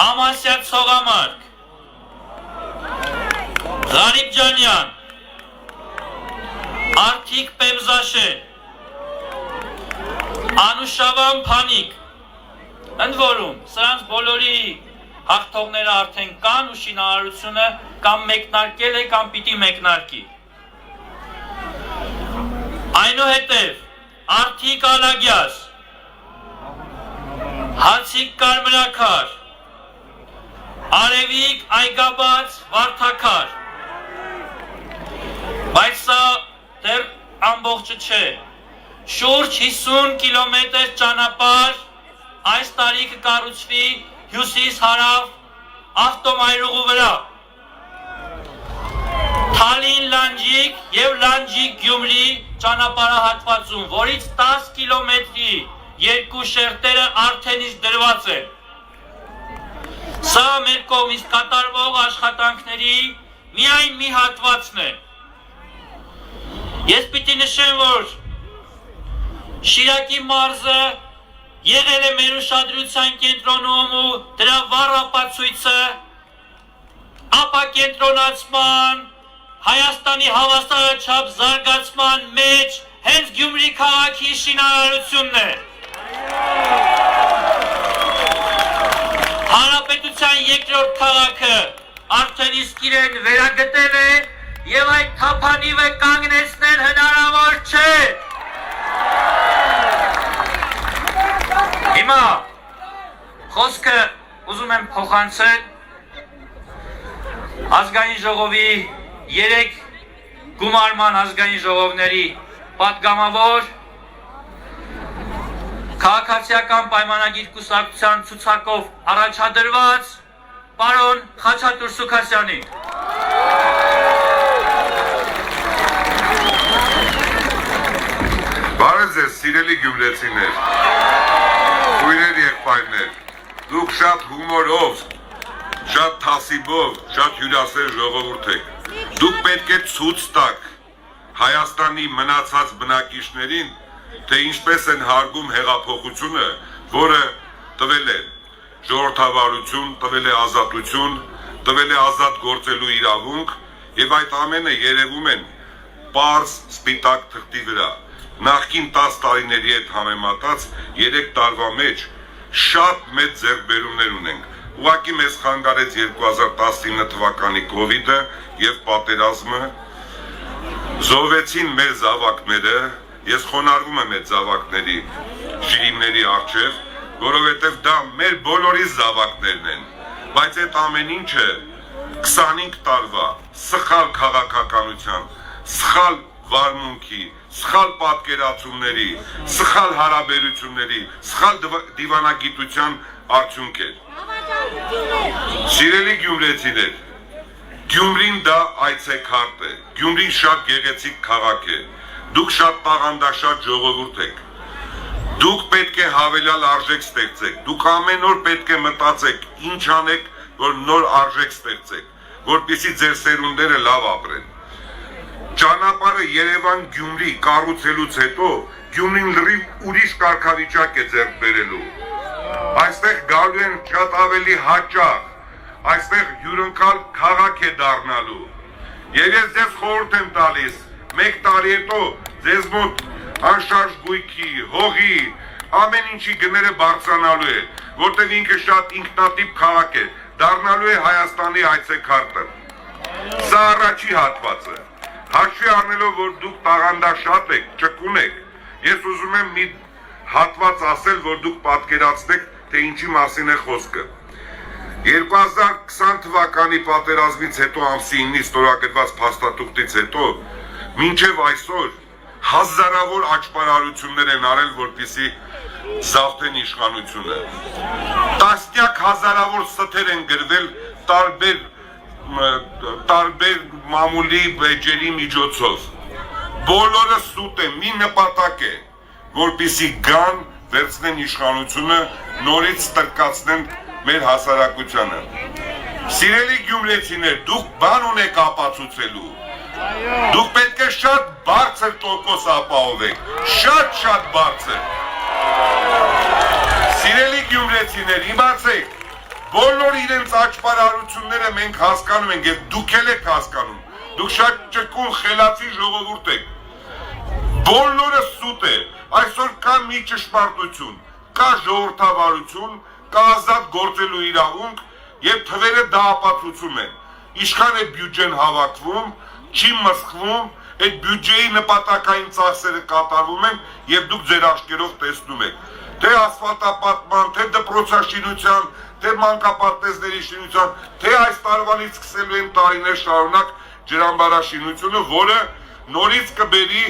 Ամասյա Ցողամարկ, Ղարիբջանյան, Արթիկ Պեմզաշեն, Անուշավան Փանիկ, ընդ որում, սրանց բոլորի հաղթողները արդեն կան ու շինարարությունը կամ մեկնարկել է կամ պիտի մեկնարկի։ Այնուհետև Արթիկ Ալագյաս, Հացիկ Կարմրաքար, Արևիկ Այգաբաց Վարդաքար, բայց սա դեռ ամբողջը չէ, շուրջ 50 կիլոմետր ճանապարհ այս տարի կկառուցվի հյուսիս-հարավ ավտոմայրուղու վրա, Թալին-Լանջիկ և Լանջիկ-Գյումրի ճանապարհահատվածում, որից 10 կիլոմետրի երկու շերտերը արդեն իսկ դրված են։ Սա մեր կողմից կատարվող աշխատանքների միայն մի հատվածն է։ Ես պիտի նշեմ, որ Շիրակի մարզը եղել է մեր ուշադրության կենտրոնում ու դրա վառ ապացույցը ապակենտրոնացման, Հայաստանի հավասարաչափ զարգացման մեջ հենց Գյումրի քաղաքի շինարարությունն է։ Հանրապետության երկրորդ քաղաքը արդեն իսկ իրեն վերագտել է եւ այդ թափանիվը կանգնեցնել հնարավոր չէ։ Հիմա խոսքը ուզում եմ փոխանցել ազգային ժողովի 3 գումարման ազգային ժողովների պատգամավոր քաղաքացիական պայմանագիր կուսակցության ցուցակով առաջադրված պարոն Խաչատուր Սուքասյանին։ Բարև ձեզ, սիրելի գյումրեցիներ, քույրեր եղբայրներ, դուք շատ հումորով, շատ թասիբով, շատ հյուրասեր ժողովուրդ եք։ Դուք պետք է ցույց տաք Հայաստանի մնացած բնակիչներին, թե ինչպես են հարգում հեղափոխությունը, որը տվել է ժողովրդավարություն, տվել է ազատություն, տվել է ազատ գործելու իրավունք եւ այդ ամենը երևում են պարզ սպիտակ թղթի վրա։ Նախկին 10 տարիների հետ համեմատած 3 տարվա մեջ շատ մեծ ձեռքբերումներ ունենք։ Ուղղակի մեզ խանգարեց 2019 թվականի կովիդը եւ պատերազմը, զոհվեցին մեր զավակները, ես խոնարհվում եմ այդ զավակների շիրիմների առջև, որովհետեւ դա մեր բոլորի զավակներն են, բայց այդ ամեն ինչը 25 տարվա սխալ քաղաքականության, սխալ վարմունքի, սխալ պատկերացումների, սխալ հարաբերությունների, սխալ դիվանագիտության արդյունք էր։ Սիրելի գյումրեցիներ, Գյումրին դա այցեքարտ է, Գյումրին շատ գեղեցիկ քաղաք է, դուք շատ տաղանդաշատ ժողովուրդ եք, դուք պետք է հավելյալ արժեք ստեղծեք, դուք ամեն օր պետք է մտածեք, ինչ անեք, որ նոր արժեք ստեղծեք, որպեսզի ձեր սերունդները լավ ապրեն։ Ճանապարհը Երևան-Գյումրի կառուցելուց հետո Գյումրին լրիվ ուրիշ կարգավիճակ է ձեռք բերելու։ Այստեղ գալու են շատ ավելի հաճախ, այստեղ հյուրընկալ քաղաք է դառնալու։ Եվ ես ձեզ խորհուրդ եմ տալիս, 1 տարի հետո ձեզ մոտ անշարժ գույքի, հողի, ամեն ինչի գները բարձրանալու է, որտեղ ինքը շատ ինքնատիպ քաղաք է, դառնալու է Հայաստանի այցեքարտը։ Սա առաջի հատվածը։ Հաշվի առնելով, որ դուք տաղանդաշատ եք, ճկուն եք, ես ուզում եմ մի հատված ասել, որ դուք պատկերացնեք, թե ինչի մասին է խոսքը։ 2020 թվականի պատերազմից հետո ամսի 9-ից ստորագրված փաստաթուղթից հետո մինչև այսօր հազարավոր աճպարարություններ են արել, որպեսզի զավթեն իշխանությունը։ Տասնյակ հազարավոր ստեր են գրվել տարբեր մամուլի բեջերի միջոցով։ Բոլորը սուտ է, մի նպատակ է, որպեսզի գան, վերցնեն իշխանությունը, նորից ստրկացնեն մեր հասարակությանը։ Սիրելի գյումրեցիներ, դուք բան ունեք ապացուցելու։ Դուք պետք է շատ բարձր տոկոս ապահովեք, շատ բարձր։ Սիրելի գյումրեցիներ, իմացեք, բոլոր իրենց աճպարարությունները մենք հասկանում ենք եւ դուք էլ եք հասկանում։ Դուք շատ ճկուն խելացի ժողովուրդ եք։ Բոլորը սուտ է։ Այսօր կա մի ճշմարտություն, կա ժողովրդավարություն, կա ազատ գործելու իրավունք եւ թվերը դա ապացուցում են։ Ինչքան է բյուջեն հավաքվում, չի մսխվում, այդ բյուջեի նպատակային ծախսերը կատարվում են եւ դուք ձեր աչքերով տեսնում եք։ Թե ասֆալտապատման, թե դպրոցաշինության, թե մանկապարտեզների շինության, թե այս տարվանից սկսելու են տարիներ շարունակ ջրամբարաշինությունը, որը նորից կբերի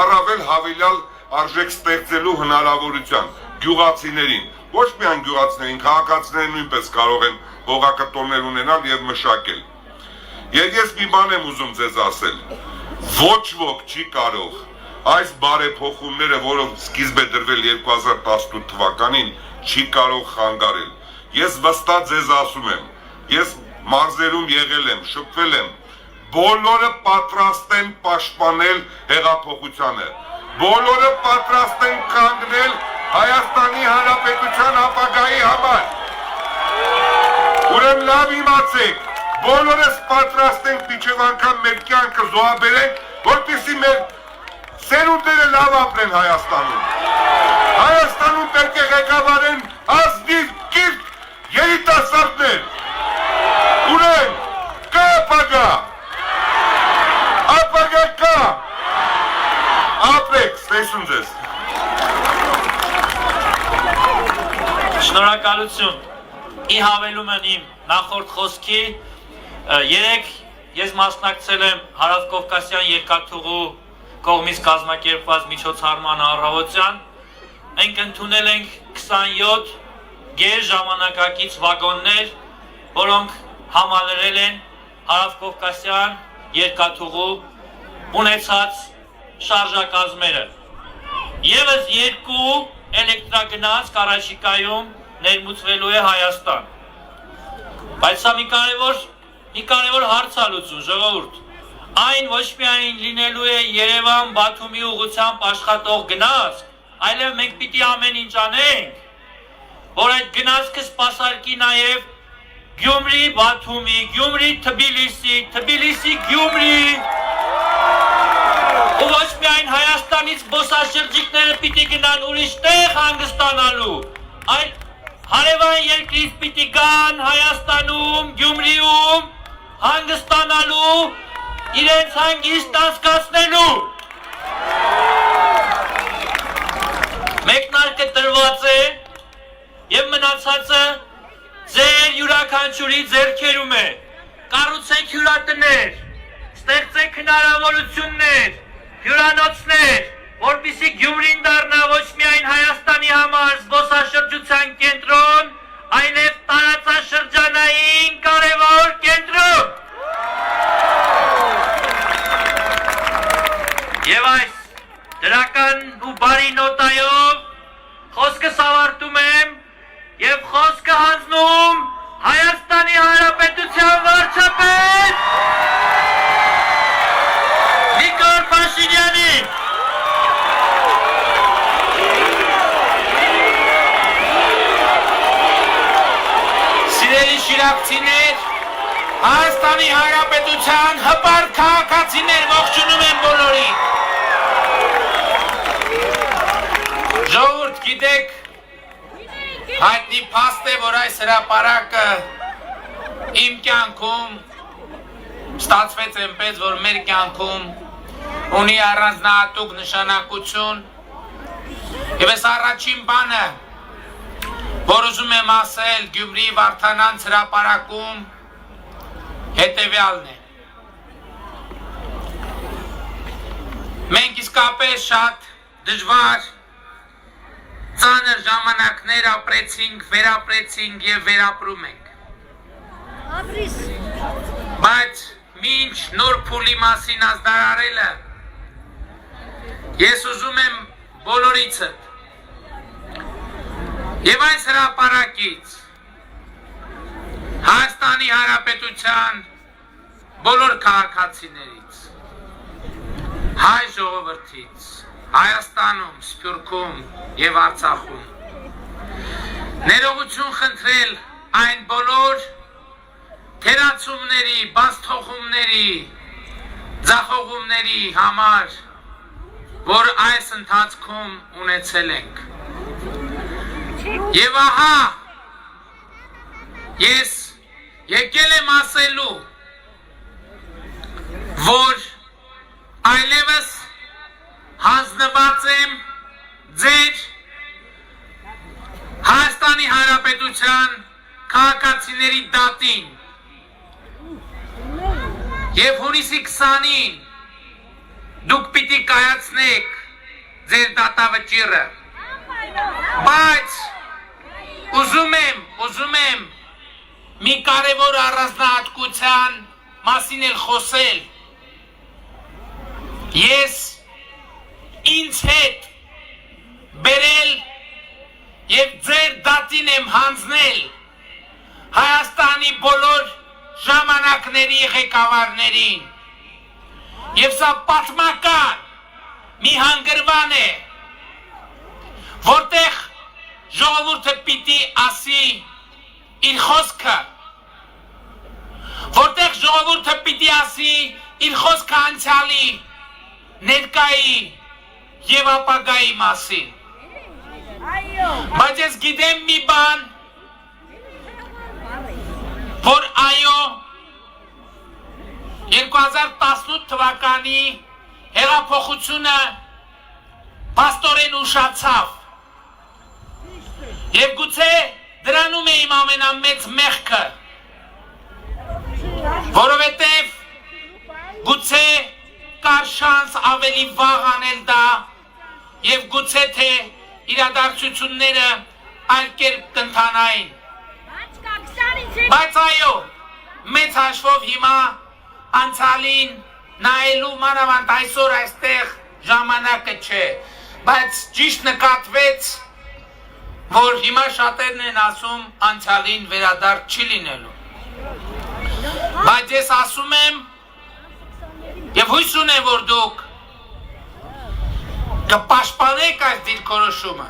առավել հավելյալ արժեք ստեղծելու հնարավորության գյուղացիներին, ոչ միայն գյուղացիներին, քաղաքացիները նույնպես կարող են հողակտորներ ունենալ եւ մշակել։ Եվ ես մի բան եմ ուզում ձեզ ասել, ոչ ոք չի կարող այս բարեփոխումները, որը սկիզբ է դրվել 2018 թվականին, չի կարող խանգարել։ Ես վստահ ձեզ ասում եմ, ես մարզերում եղել եմ, շփվել եմ, բոլորը պատրաստ են պաշտպանել հեղափոխությանը, բոլորը պատրաստ են կանգնել Հայաստանի Հանրապետության ապագայի համար։ Ուրեմն լավ իմացեք, բոլորս պատրաստ ենք մինչև անգամ մեր կյանքը զոհաբերենք, որպեսզի մեր սերունդները լավ ապրեն Հայաստանում։ Հայաստանում պետք է ղեկավարեն ազնիվ, կիրթ երիտասարդներ։ Ուրեմն կա ապագա կա, ապրեք, ստեսուն ձեզ։ Շնորհակալություն։ Ի հավելում եմ իմ նախորդ խոսքի, երեք ես մասնակցել եմ Հարավկովկասյան երկաթուղու կողմից կազմակերպված միջոցառման առավոտյան, մենք ընդունել ենք 27 գերժամանակակից վագոններ, որոնք համալրել են Հարավկովկասյան երկաթուղու ունեցած շարժակազմերը։ Եվս 2 էլեկտրագնաց առաջիկայում ներմուծվելու է Հայաստան։ Բայց սա մի կարևոր հարց ա լուծում, ժողովուրդ։ Այն ոչ միայն լինելու է Երևան Բաթումի ուղղությամբ աշխատող գնացք, այլև մենք պիտի ամեն ինչ անենք, որ այդ գնացքը սպասարկի նաև Գյումրի Բաթումի, Գյումրի Թբիլիսի, Թբիլիսի Գյումրի, ու ոչ միայն Հայաստանից զբոսաշրջիկները պիտի գնան ուրիշ տեղ հանգստանալու, այլ հարևան երկրից պիտի գան Հայաստանում, Գյումրիում հանգստանալու, իրենց հանգիստ անցկացնելու։ Մեկնարկը տրված է եւ մնացածը ձեր յուրաքանչյուրի ձեռքերում է։ Կառուցեք հյուրատներ, ստեղծեք հնարավորություններ, հյուրանոցներ, որպեսզի Գյումրին դառնա ոչ միայն Հայաստանի համար զբոսաշրջության կենտրոն, այլև տարածաշրջանային կարևոր կենտրոն։ Եվ այս դրական ու բարի նոտայով խոսքս ավարտում եմ եւ խոսքը հանձնում Հայաստանի Հանրապետության վարչապետ Նիկոլ Փաշինյանին։ Սիրելի շիրակցիներ, Հայաստանի Հանրապետության հպարտ քաղաքացիներ, ողջունում եմ բոլորին։ Ժողովուրդ, գիտեք, հայտնի փաստ է, որ այս հրապարակը իմ կյանքում ստացվեց այնպես, որ մեր կյանքում ունի առանձնահատուկ նշանակություն, եւ այս առաջին բանը, որ ուզում եմ ասել Գյումրի Վարդանանց հրապարակում, հետևյալն է։ Մենք իսկապես շատ դժվար ծանր ժամանակներ ապրեցինք, վերապրեցինք եւ վերապրում ենք։ Բայց մինչ նոր փուլի մասին ազդարարելը, ես ուզում եմ բոլորիցդ եւ այս հրապարակից Հայաստանի Հանրապետության բոլոր քաղաքացիներից, հայ ժողովրդից, Հայաստանում, Սփյուռքում եւ Արցախում ներողություն խնդրել այն բոլոր թերացումների, բացթողումների, ձախողումների համար, որ այս ընթացքում ունեցել ենք։ Եվ ահա ես եկել եմ ասելու, որ այլևս հանձնված եմ ձեր Հայաստանի Հանրապետության քաղաքացիների դատին եւ հունիսի 20-ին դուք պիտի կայացնեք ձեր դատավճիռը, բայց ուզում եմ մի կարևոր առանձնահատկության մասին էլ խոսել։ Ես ինձ հետ բերել եւ ձեր դատին եմ հանձնել Հայաստանի բոլոր ժամանակների ղեկավարներին, եւ սա պատմական մի հանգրվան է, որտեղ ժողովուրդը պիտի ասի իր խոսքը, որտեղ ժողովուրդը պիտի ասի իր խոսքը անցյալի, ներկայի եւ ապագայի մասին։ Բայց ես գիտեմ մի բան, որ այո 2018 թվականի հեղափոխությունը փաստորեն ուշացավ եւ գուցե դրանում է իմ ամենամեծ մեղքը, որովհետեւ գուցե կար շանս ավելի վաղ անել դա եւ գուցե թե իրադարձությունները այլ կերպ կընթանային։ Բայց այո, մեծ հաշվով հիմա անցյալին նայելու մանավանդ այսօր այստեղ ժամանակը չէ, բայց ճիշտ նկատվեց, որ հիմա շատերն են ասում անցյալին վերադարձ չի լինելու։ Բայց ես ասում եմ, Եվ հույս ունեմ, որ դուք կպաշտպանեք այս դիրքորոշումը,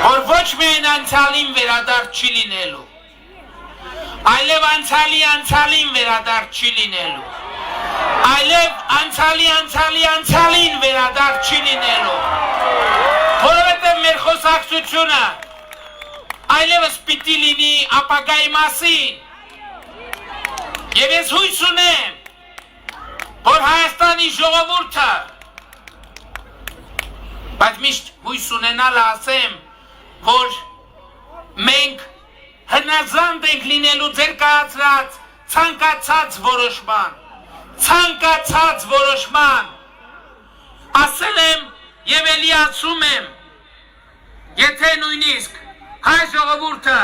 որ ոչ միայն անցյալին վերադարձ չի լինելու, այլև անցյալին վերադարձ չի լինելու, այլև անցյալին վերադարձ չի լինելու, որովհետև մեր խոսակցությունը այլևս պիտի լինի ապագայի մասին, եւ ես հույս ունեմ, որ Հայաստանի ժողովուրդը, բայց միշտ հույս ունենալը ասեմ, որ մենք հնազանդ ենք լինելու ձեր կայացրած ցանկացած որոշման, ասել եմ եւ էլի ասում եմ, եթե նույնիսկ հայ ժողովուրդը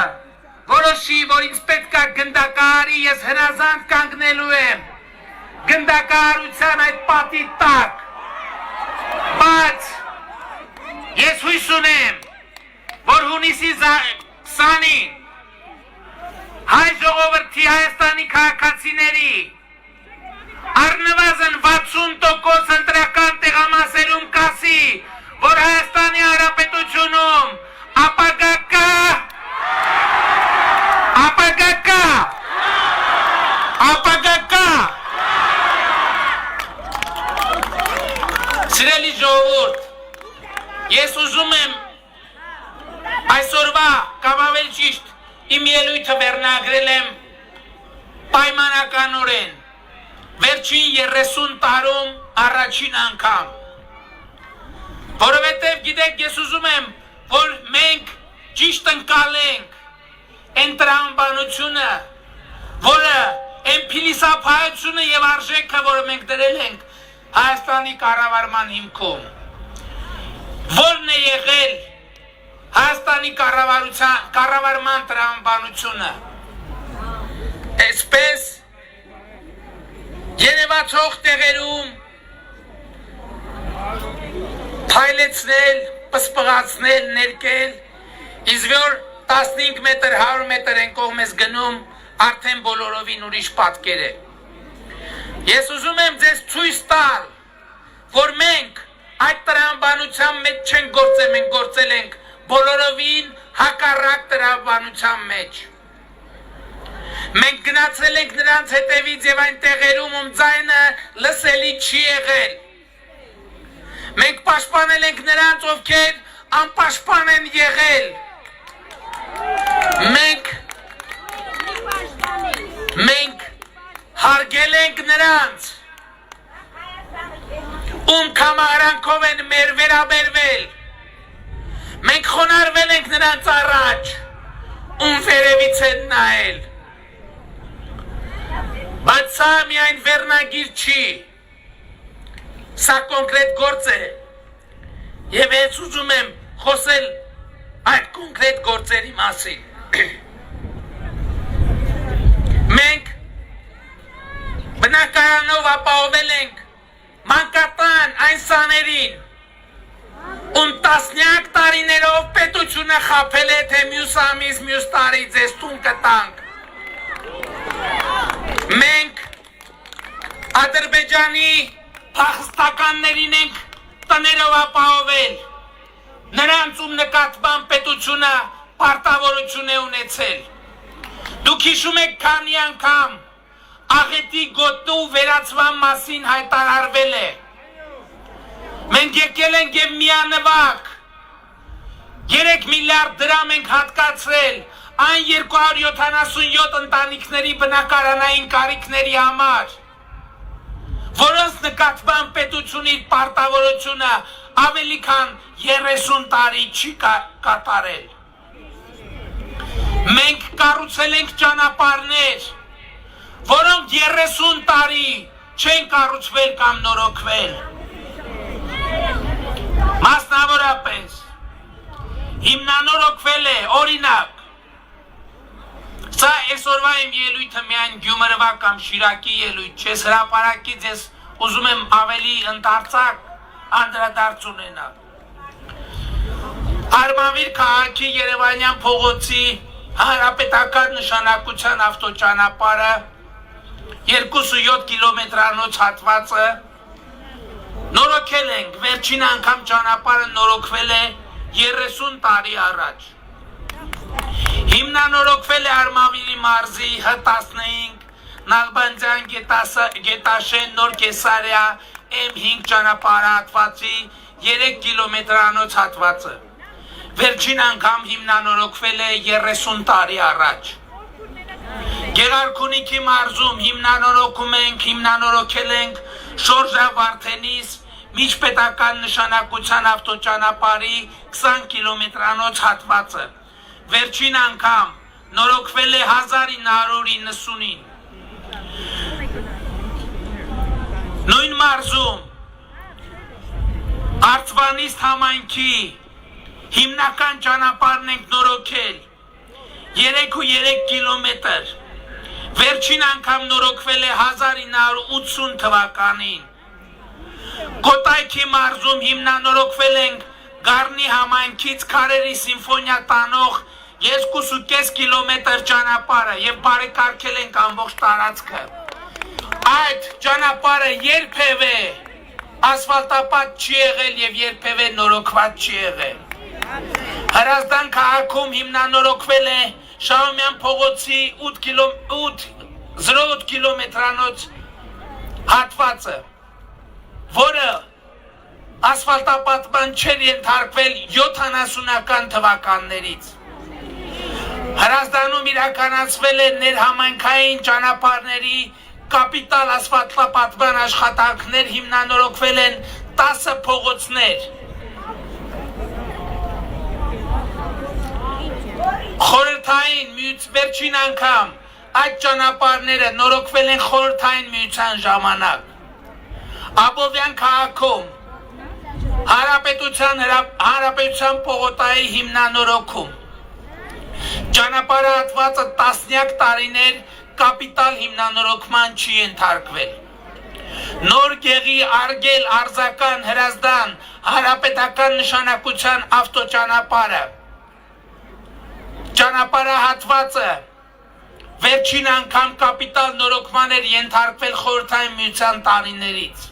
որոշի, որ ինձ պետք է գնդակահարի, ես հնազանդ կանգնելու եմ գնդակահարության այդ պատի տակ, բայց ես հույս ունեմ, որ հունիսի 20-ին հայ ժողովրդի Հայաստանի քաղաքացիների առնվազն 60% ընտրական տեղամասերում կասի, որ Հայաստանի Հանրապետությունում ապագա կա, Սիրելի ժողովուրդ, ես ուզում եմ այսօրվա կամ ավելի ճիշտ իմ ելույթը վերնագրել եմ պայմանականորեն վերջին 30 տարում առաջին անգամ, որովհետև գիտեք, ես ուզում եմ, որ մենք ճիշտ ընկալենք այն տրամաբանությունը, որը այն փիլիսոփայությունը եւ արժեքը, որը մենք դրել ենք Հայաստանի կառավարման հիմքում, որն է եղել Հայաստանի կառավարման տրամաբանությունը, այսպես երևացող տեղերում փայլեցնել, պսպղացնել, ներկել, իսկ որ 15 մետր, 100 մետր են կողմես գնում, արդեն բոլորովին ուրիշ պատկեր է։ Ես ուզում եմ ձեզ ցույց տալ, որ մենք այդ տրամաբանության մեջ չենք գործել, մենք գործել ենք բոլորովին հակառակ տրամաբանության մեջ։ Մենք գնացել ենք նրանց հետևից եւ այն տեղերում, ում ձայնը լսելի չի եղել։ Մենք պաշտպանել ենք նրանց, ովքեր անպաշտպան են եղել։ Մենք հարգել ենք նրանց, ում կամարանքով են մեր վերաբերվել։ Մենք խոնարհվել ենք նրանց առաջ, ում վերևից են նայել։ Բայց սա միայն վերնագիր չի, սա կոնկրետ գործ է, եւ ես ուզում եմ խոսել այդ կոնկրետ գործերի մասին։ Մենք բնակարանով ապահովել ենք մանկատան այն սաներին, ում տասնյակ տարիներով պետությունը խաբել է, թե մյուս ամիս, մյուս տարի ձեզ տուն կտանք։ Մենք Ադրբեջանի փախստականներին ենք տներով ապահովել, նրանց ում նկատմամբ պետությունը պարտավորություն է ունեցել։ Դուք հիշում եք քանի անգամ աղետի գոտնու վերացման մասին հայտարարվել է։ Մենք եկել ենք եւ միանվագ 3 միլիարդ դրամ ենք հատկացրել այն 277 ընտանիքների բնակարանային կարիքների համար, որոնց նկատմամբ պետությունը իր պարտավորությունը ավելի քան 30 տարի չի կատարել։ Մենք կառուցել ենք ճանապարհներ, որոնք 30 տարի չեն կառուցվել կամ նորոգվել։ Մասնավորապես հիմնանորոգվել է, օրինակ, սա այսօրվա իմ ելույթը միայն Գյումրվա կամ Շիրակի ելույթ չէ, հրապարակից ես ուզում եմ ավելի ընդարձակ անդրադարձ ունենալ։ Արմավիր քաղաքի Երևանյան փողոցի հանրապետական նշանակության ավտոճանապարհը 27 կիլոմետրանոց հատվածը նորոգել ենք, վերջին անգամ ճանապարհը նորոգվել է 30 տարի առաջ։ Հիմնանորոգվել է Արմավիրի մարզի Հ15, Նալբանդյան Գետաշեն Նոր Կեսարիա M5 ճանապարհատվածի 3 կիլոմետրանոց հատվածը։ Վերջին անգամ հիմնանորոգվել է 30 տարի առաջ։ Գեղարքունիքի մարզում հիմնանորոգել ենք Շորժա Վարդենիս միջպետական նշանակության ավտոճանապարհի 20 կիլոմետրանոց հատվածը։ Վերջին անգամ նորոգվել է 1990-ին։ Նույն մարզում Արցվանիստ համայնքի հիմնական ճանապարհն ենք նորոգել 3.3 կիլոմետր։ Վերջին անգամ նորոգվել է 1980 թվականին։ Կոտայքի մարզում հիմնանորոգվել ենք Գառնի համայնքից Քարերի սիմֆոնիա տանող 2.5 կիլոմետր ճանապարհը եւ բարեկարգել ենք ամբողջ տարածքը։ Այդ ճանապարհը երբևէ ասֆալտապատ չի եղել եւ երբևէ նորոգված չի եղել։ Հրազդան քաղաքում հիմնանորոգվել է Շահումյան փողոցի 8 կիլոմետրանոց հատվածը, որը ասֆալտապատման չէր ենթարկվել 70-ական թվականներից։ Հրազդանում իրականացվել է ներհամայնքային ճանապարհների կապիտալ ասֆալտապատման աշխատանքներ, հիմնանորոգվել են 10 փողոցներ։ Վերջին անգամ այդ ճանապարհները նորոգվել են խորհրդային միության ժամանակ։ Աբովյան քաղաքում Հանրապետության պողոտայի հիմնանորոգում։ Ճանապարհատվածը տասնյակ տարիներ կապիտալ հիմնանորոգման չի ենթարկվել։ Նոր Գեղի Արգել Արձական Հրազդան հանրապետական նշանակության ավտոճանապարհը։ Ճանապարհահատվածը վերջին անգամ կապիտալ նորոգման էր ենթարկվել խորհրդային միության տարիներից։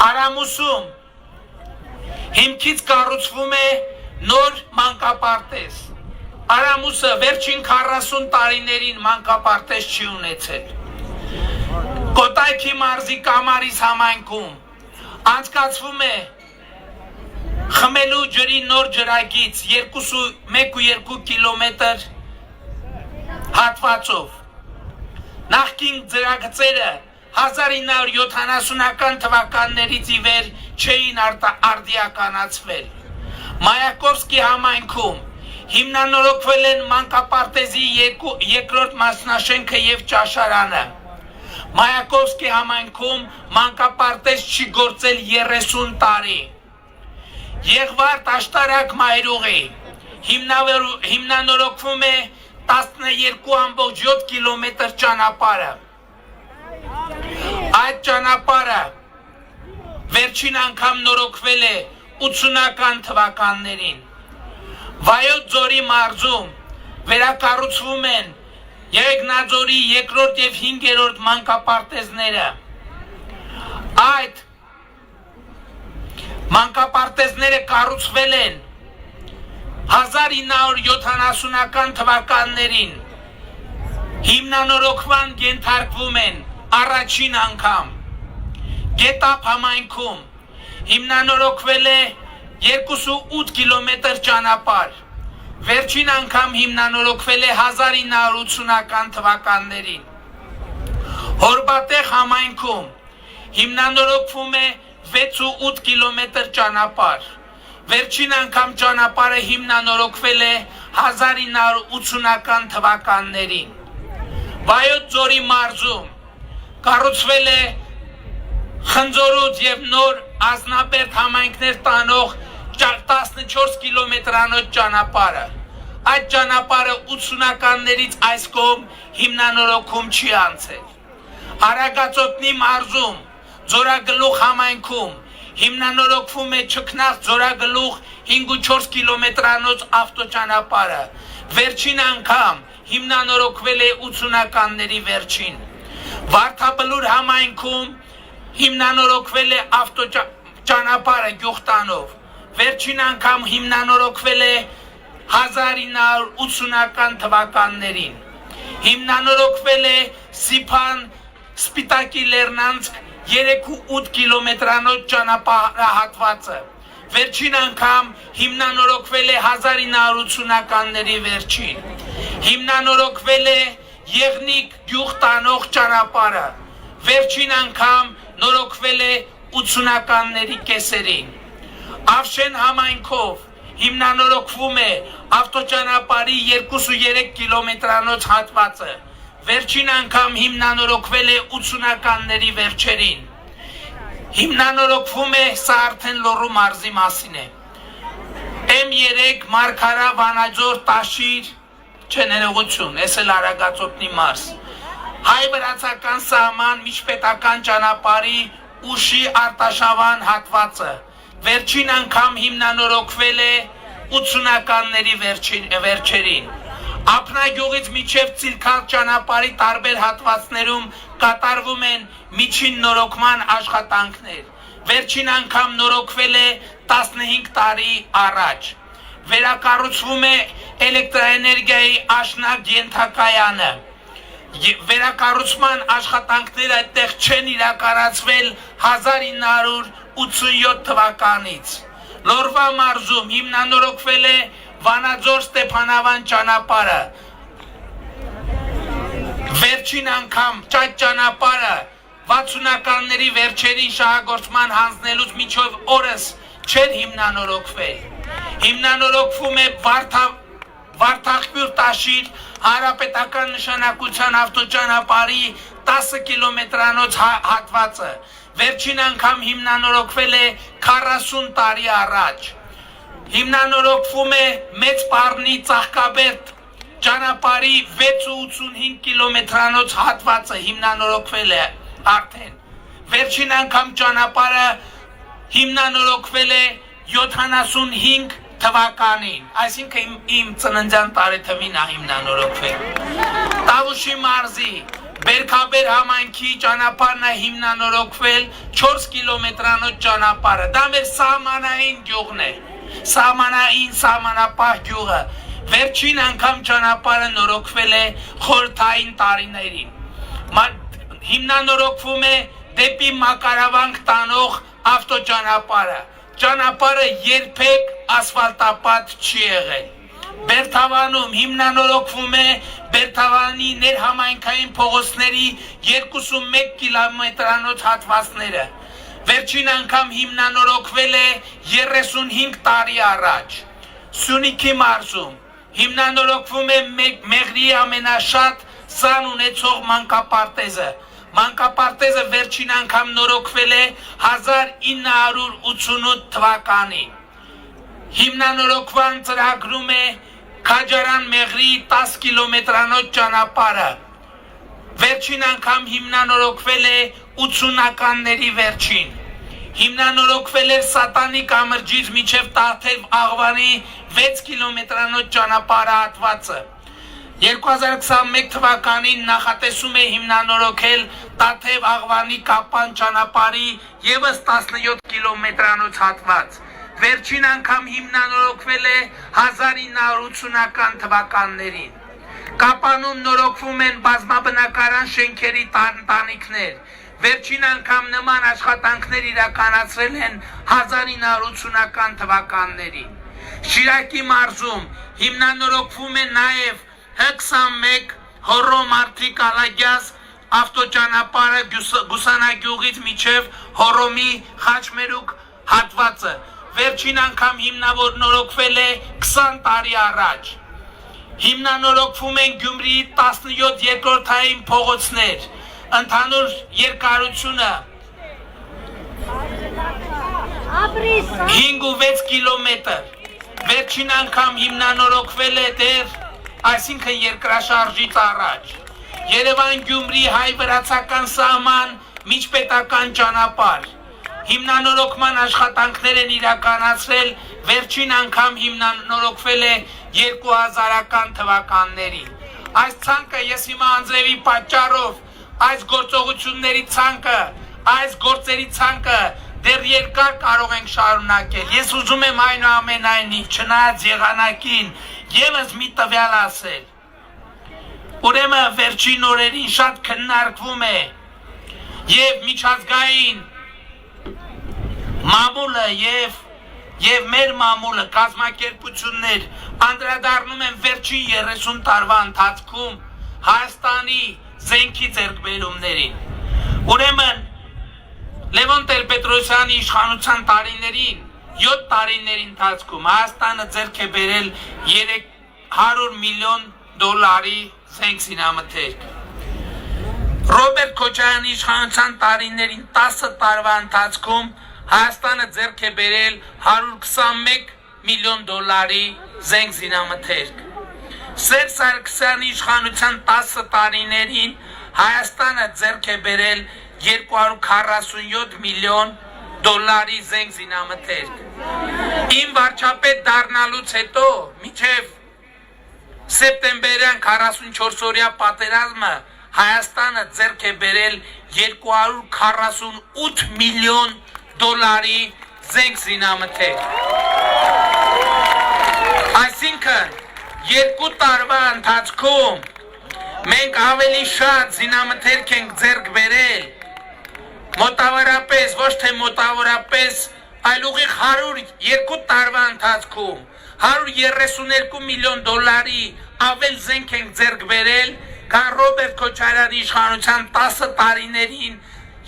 Արամուսում հիմքից կառուցվում է նոր մանկապարտեզ։ Արամուսը վերջին 40 տարիներին մանկապարտեզ չի ունեցել։ Կոտայքի մարզի Կամարիս համայնքում անցկացվում է խմելու ջրի նոր ջրագիծ 1.2 կիլոմետր հատվածով։ Նախկին ջրագծերը 1970-ական թվականներից ի վեր չէին արդիականացվել։ Մայակովսկի համայնքում հիմնանորոգվել են մանկապարտեզի երկրորդ մասնաշենքը եւ ճաշարանը։ Մայակովսկի համայնքում մանկապարտեզ չի գործել 30 տարի։ Եղվարդ աշտարակ Մայրուղի հիմնանորոգվում է 12.7 կիլոմետր ճանապարհը։ Այդ ճանապարհը վերջին անգամ նորոգվել է 80-ական թվականներին։ Վայոց ձորի մարզում վերակառուցվում են Եղեգնաձորի 2-րդ եւ 5-րդ մանկապարտեզները։ Այդ մանկապարտեզները կառուցվել են 1970-ական թվականներին։ Հիմնանորոգման ենթարկվում են առաջին անգամ Գետապ համայնքում հիմնանորոգվել է 2.8 կիլոմետր ճանապարհ։ Վերջին անգամ հիմնանորոգվել է 1980-ական թվականներին։ Հորբատեղ համայնքում հիմնանորոգվում է 6.8 կիլոմետր ճանապարհ։ Վերջին անգամ ճանապարհը հիմնանորոգվել է 1980-ական թվականներին։ Վայոց ձորի մարզում կառուցվել է Խնձորուց եւ Նոր Ազնաբերդ համայնքներ տանող 14 կիլոմետրանոց ճանապարհը։ Այդ ճանապարհը 80-ականներից այս կողմ հիմնանորոգում չի անցել։ Արագածոտնի մարզում Ձորագլուխ համայնքում հիմնանորոգվում է Չքնաղ Ձորագլուխ 5.4 կիլոմետրանոց ավտոճանապարհը։ Վերջին անգամ հիմնանորոգվել է 80-ականների վերջին։ Վարդապլուր համայնքում հիմնանորոգվել է ավտոճանապարհը գյուղտանով։ Վերջին անգամ հիմնանորոգվել է 1980-ական թվականներին։ Հիմնանորոգվել է Սիփան Սպիտակի Լեռնանցք 3.8 կիլոմետրանոց ճանապարհահատվածը։ Վերջին անգամ հիմնանորոգվել է 1980-ականների վերջին։ Հիմնանորոգվել է Եղնիկ գյուղ տանող ճանապարհը։ Վերջին անգամ նորոգվել է 80-ականների կեսերին։ Ավշեն համայնքով հիմնանորոգվում է ավտոճանապարհի 2.3 կիլոմետրանոց հատվածը։ Վերջին անգամ հիմնանորոգվել է 80-ականների վերջերին։ Հիմնանորոգվում է, սա արդեն Լոռու մարզի մասին է։ M3 Մարգարա Վանաձոր Տաշիր չներողություն, ես էլ Արագածոտնի մարզ։ Հայ-վրացական սահման միջպետական ճանապարհի Ուշի Արտաշավան հատվածը։ Վերջին անգամ հիմնանորոգվել է 80-ականների վերջերին։ Ափնագյուղից մինչև Ծիլքալ ճանապարհի տարբեր հատվածներում կատարվում են միջին նորոգման աշխատանքներ։ Վերջին անգամ նորոգվել է 15 տարի առաջ։ Վերակառուցվում է էլեկտրաէներգիայի աշնակ ենթակայանը։ Վերակառուցման աշխատանքները այդտեղ չեն իրականացվել 1987 թվականից։ Լոռվա մարզում հիմնանորոգվել է Վանաձոր Ստեփանավան ճանապարհը։ Վերջին անգամ ճայտ ճանապարհը 60-ականների վերջերին շահագործման հանձնելուց մինչև օրս չէր հիմնանորոգվել։ Հիմնանորոգվում է Վարդախբյուր Տաշիր հանրապետական նշանակության ավտոճանապարհի 10 կիլոմետրանոց հատվածը։ Վերջին անգամ հիմնանորոգվել է 40 տարի առաջ։ Հիմնանորոգվում է Մեծ Պառնի Ծաղկաբերդ ճանապարհի 6.85 կիլոմետրանոց հատվածը հիմնանորոգվել է արդեն։ Վերջին անգամ ճանապարհը հիմնանորոգվել է 75 թվականին, այսինքն իմ ծննդյան տարեթվին է հիմնանորոգվել։ Տավուշի մարզի Բերքաբեր համայնքի ճանապարհն է հիմնանորոգվել 4 կիլոմետրանոց ճանապարհը։ Դա մեր սահմանային գյուղն է, սահմանապահ գյուղը։ Վերջին անգամ ճանապարհը նորոգվել է խորհրդային տարիներին։ Հիմնանորոգվում է դեպի Մակարավանք տանող ավտոճանապարհը։ Ճանապարհը երբեք ասֆալտապատ չի եղել։ Բերթավանում հիմնանորոգվում է Բերթավանի ներհամայնքային փողոցների 2.1 կիլոմետրանոց հատվածները։ Վերջին անգամ հիմնանորոգվել է 35 տարի առաջ։ Սյունիքի մարզում հիմնանորոգվում է Մեղրիի ամենաշատ սան ունեցող մանկապարտեզը։ Մանկապարտեզը վերջին անգամ նորոգվել է 1988 թվականին։ Հիմնանորոգման ծրագրում է Քաջարան Մեղրի 10 կիլոմետրանոց ճանապարհը։ Վերջին անգամ հիմնանորոգվել է 80-ականների վերջին։ Հիմնանորոգվել էր Սատանի կամրջից մինչև Տաթև Աղվանի 6 կիլոմետրանոց ճանապարհահատվածը։ 2021 թվականին նախատեսում է հիմնանորոգել Տաթև Աղվանի Կապան ճանապարհի ևս 17 կիլոմետրանոց հատված։ Վերջին անգամ հիմնանորոգվել է 1980-ական թվականներին։ Կապանում նորոգվում են բազմաբնակարան շենքերի տանիքներ։ Վերջին անգամ նման աշխատանքներ իրականացրել են 1980-ական թվականներին։ Շիրակի մարզում հիմնանորոգվում է նաև H21 Հոռո Մարտիկ Ալագյաս ավտոճանապարհը Գուսանագյուղից մինչև Հոռոմի Խաչմերուկ հատվածը։ Վերջին անգամ հիմնանորոգվել է 20 տարի առաջ։ Հիմնանորոգվում են Գյումրիի 17 երկրորդային փողոցներ։ Ընդհանուր երկարությունը 5.6 կիլոմետր։ Վերջին անգամ հիմնանորոգվել է դեռ, այսինքն երկրաշարժից առաջ։ Երևան-Գյումրի հայ-վրացական սահման միջպետական ճանապարհ։ Հիմնանորոգման աշխատանքներ են իրականացրել, վերջին անգամ հիմնանորոգվել է 2000-ական թվականներին։ Այս ցանկը ես հիմա անձրևի պատճառով այս գործողությունների ցանկը, այս գործերի ցանկը դեռ երկար կարող ենք շարունակել։ Ես ուզում եմ այնուամենայնիվ չնայած եղանակին եւս մի տվյալ ասել։ Ուրեմն վերջին օրերին շատ քննարկվում է եւ միջազգային մամուլը եւ մեր մամուլը կազմակերպություններ անդրադառնում են վերջին 30 տարվա ընթացքում Հայաստանի զենքի ձեռքբերումներին։ Ուրեմն Լևոն Տեր-Պետրոսյանի իշխանության տարիներին 7 տարիների ընթացքում Հայաստանը ձեռք է բերել 300 միլիոն դոլարի զենք զինամթերք։ Ռոբերտ Քոչարյանի իշխանության տարիներին 10 տարվա ընթացքում Հայաստանը ձեռք է բերել 121 միլիոն դոլարի զենք զինամթերք։ Սերժ Սարգսյանի իշխանության 10 տարիներին Հայաստանը ձեռք է բերել 247 միլիոն դոլարի զենք զինամթերք։ Իմ վարչապետ դառնալուց հետո մինչև սեպտեմբերյան 44-օրյա պատերազմը Հայաստանը ձեռք է բերել 248 միլիոն դոլարի զենք զինամթերք։ Այսինքն 2 տարվա ընթացքում մենք ավելի շատ զինամթերք ենք ձեռք բերել, մոտավորապես, ոչ թե մոտավորապես, այլ ուղիղ 2 տարվա ընթացքում 132 միլիոն դոլարի ավել զենք ենք ձեռք բերել, քան Ռոբերտ Քոչարյանի իշխանության 10 տարիներին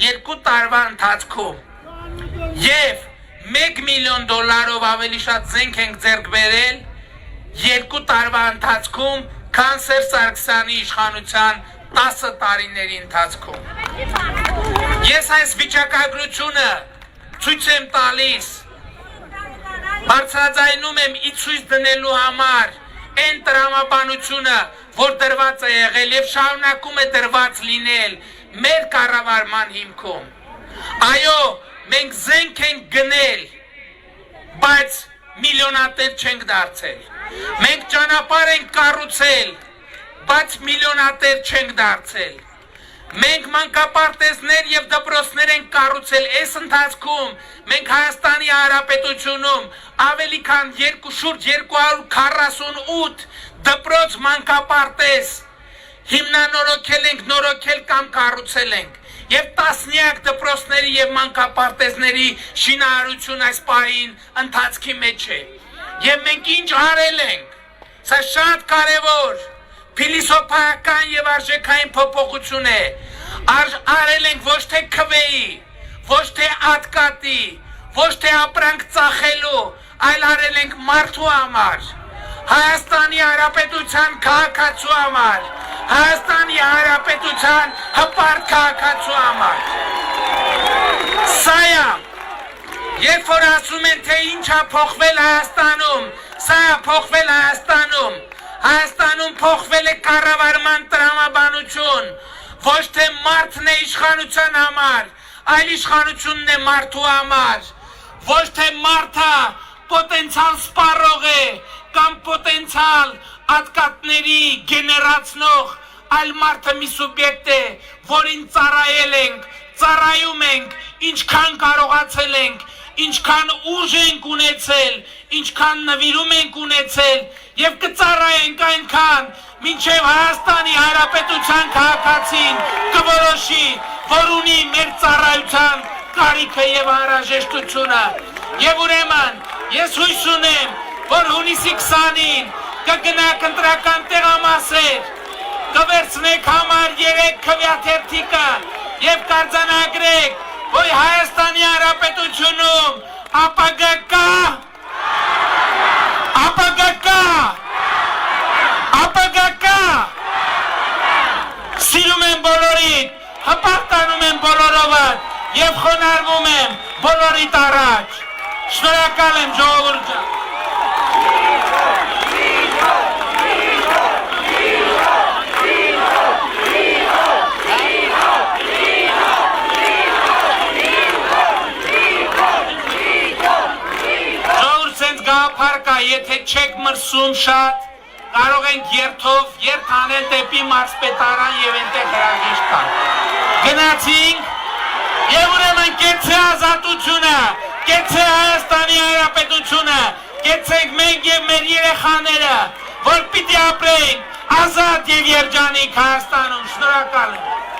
2 տարվա ընթացքում եւ 1 միլիոն դոլարով ավելի շատ զենք ենք ձեռք բերել 2 տարվա ընթացքում, քան Սերժ Սարգսյանի իշխանության 10 տարիների ընթացքում։ Ես այս վիճակագրությունը ցույց եմ տալիս, բարձրաձայնում եմ ի ցույց դնելու համար այն տրամաբանությունը, որ դրված է եղել եւ շարունակում է դրված լինել մեր կառավարման հիմքում։ Այո, մենք զենք ենք գնել, բայց միլիոնատեր չենք դարձել։ Մենք ճանապարհ ենք կառուցել, բայց միլիոնատեր չենք դարձել։ Մենք մանկապարտեզներ եւ դպրոցներ ենք կառուցել այս ընթացքում։ Մենք Հայաստանի Հանրապետությունում ավելի քան շուրջ 248 դպրոց մանկապարտեզ հիմնանորոգել ենք, նորոգել կամ կառուցել ենք։ Եվ տասնյակ դպրոցների եւ մանկապարտեզների շինարարություն այս պահին ընթացքի մեջ է։ Եվ մենք ինչ արել ենք, սա շատ կարևոր փիլիսոփայական եւ արժեքային փոփոխություն է։ Արել ենք ոչ թե քվեի, ոչ թե ատկատի, ոչ թե ապրանք ծախելու, այլ արել ենք մարդու համար, Հայաստանի Հանրապետության քաղաքացու համար, Հայաստանի Հանրապետության հպարտ քաղաքացու համար։ Սա է, երբ որ ասում են, թե ինչ է փոխվել Հայաստանում, սա է փոխվել Հայաստանում։ Հայաստանում փոխվել է կառավարման տրամաբանություն, ոչ թե մարդն է իշխանության համար, այլ իշխանությունն է մարդու համար, ոչ թե մարդը պոտենցիալ սպառող է կամ պոտենցիալ ատկատների գեներացնող, այլ մարդը մի սուբյեկտ է, որին ծառայել ենք, ծառայում ենք, ինչքան կարողացել ենք, ինչքան ուժ ենք ունեցել, ինչքան նվիրում ենք ունեցել եւ կծառայենք այնքան, մինչեւ Հայաստանի Հանրապետության քաղաքացին կորոշի, որ ունի մեր ծառայության կարիքը եւ անհրաժեշտությունը։ Եվ ուրեմն ես հույս ունեմ, որ հունիսի 20-ին կգնաք ընտրական տեղամասեր, կվերցնեք համար 3 քվեաթերթիկը եւ կարձանագրեք, որ Հայաստանի Հանրապետությունում ապագա կա, ապագա կա, ապագա կա։ Սիրում եմ բոլորին, հպարտանում եմ բոլորովդ եւ խոնարհվում եմ բոլորիդ առաջ։ Շնորհակալ եմ ժողովուրդ ջան։ Եթե չեք մրսում շատ, կարող ենք երթով երթ անել դեպի մարզպետարան եւ այնտեղ հրաժեշտ տալ։ Գնացինք եւ ուրեմն կեցե ազատությունը, կեցե Հայաստանի Հանրապետությունը, կեցենք մենք եւ մեր երեխաները, որ պիտի ապրենք ազատ եւ երջանիկ Հայաստանում։ Շնորհակալ եմ։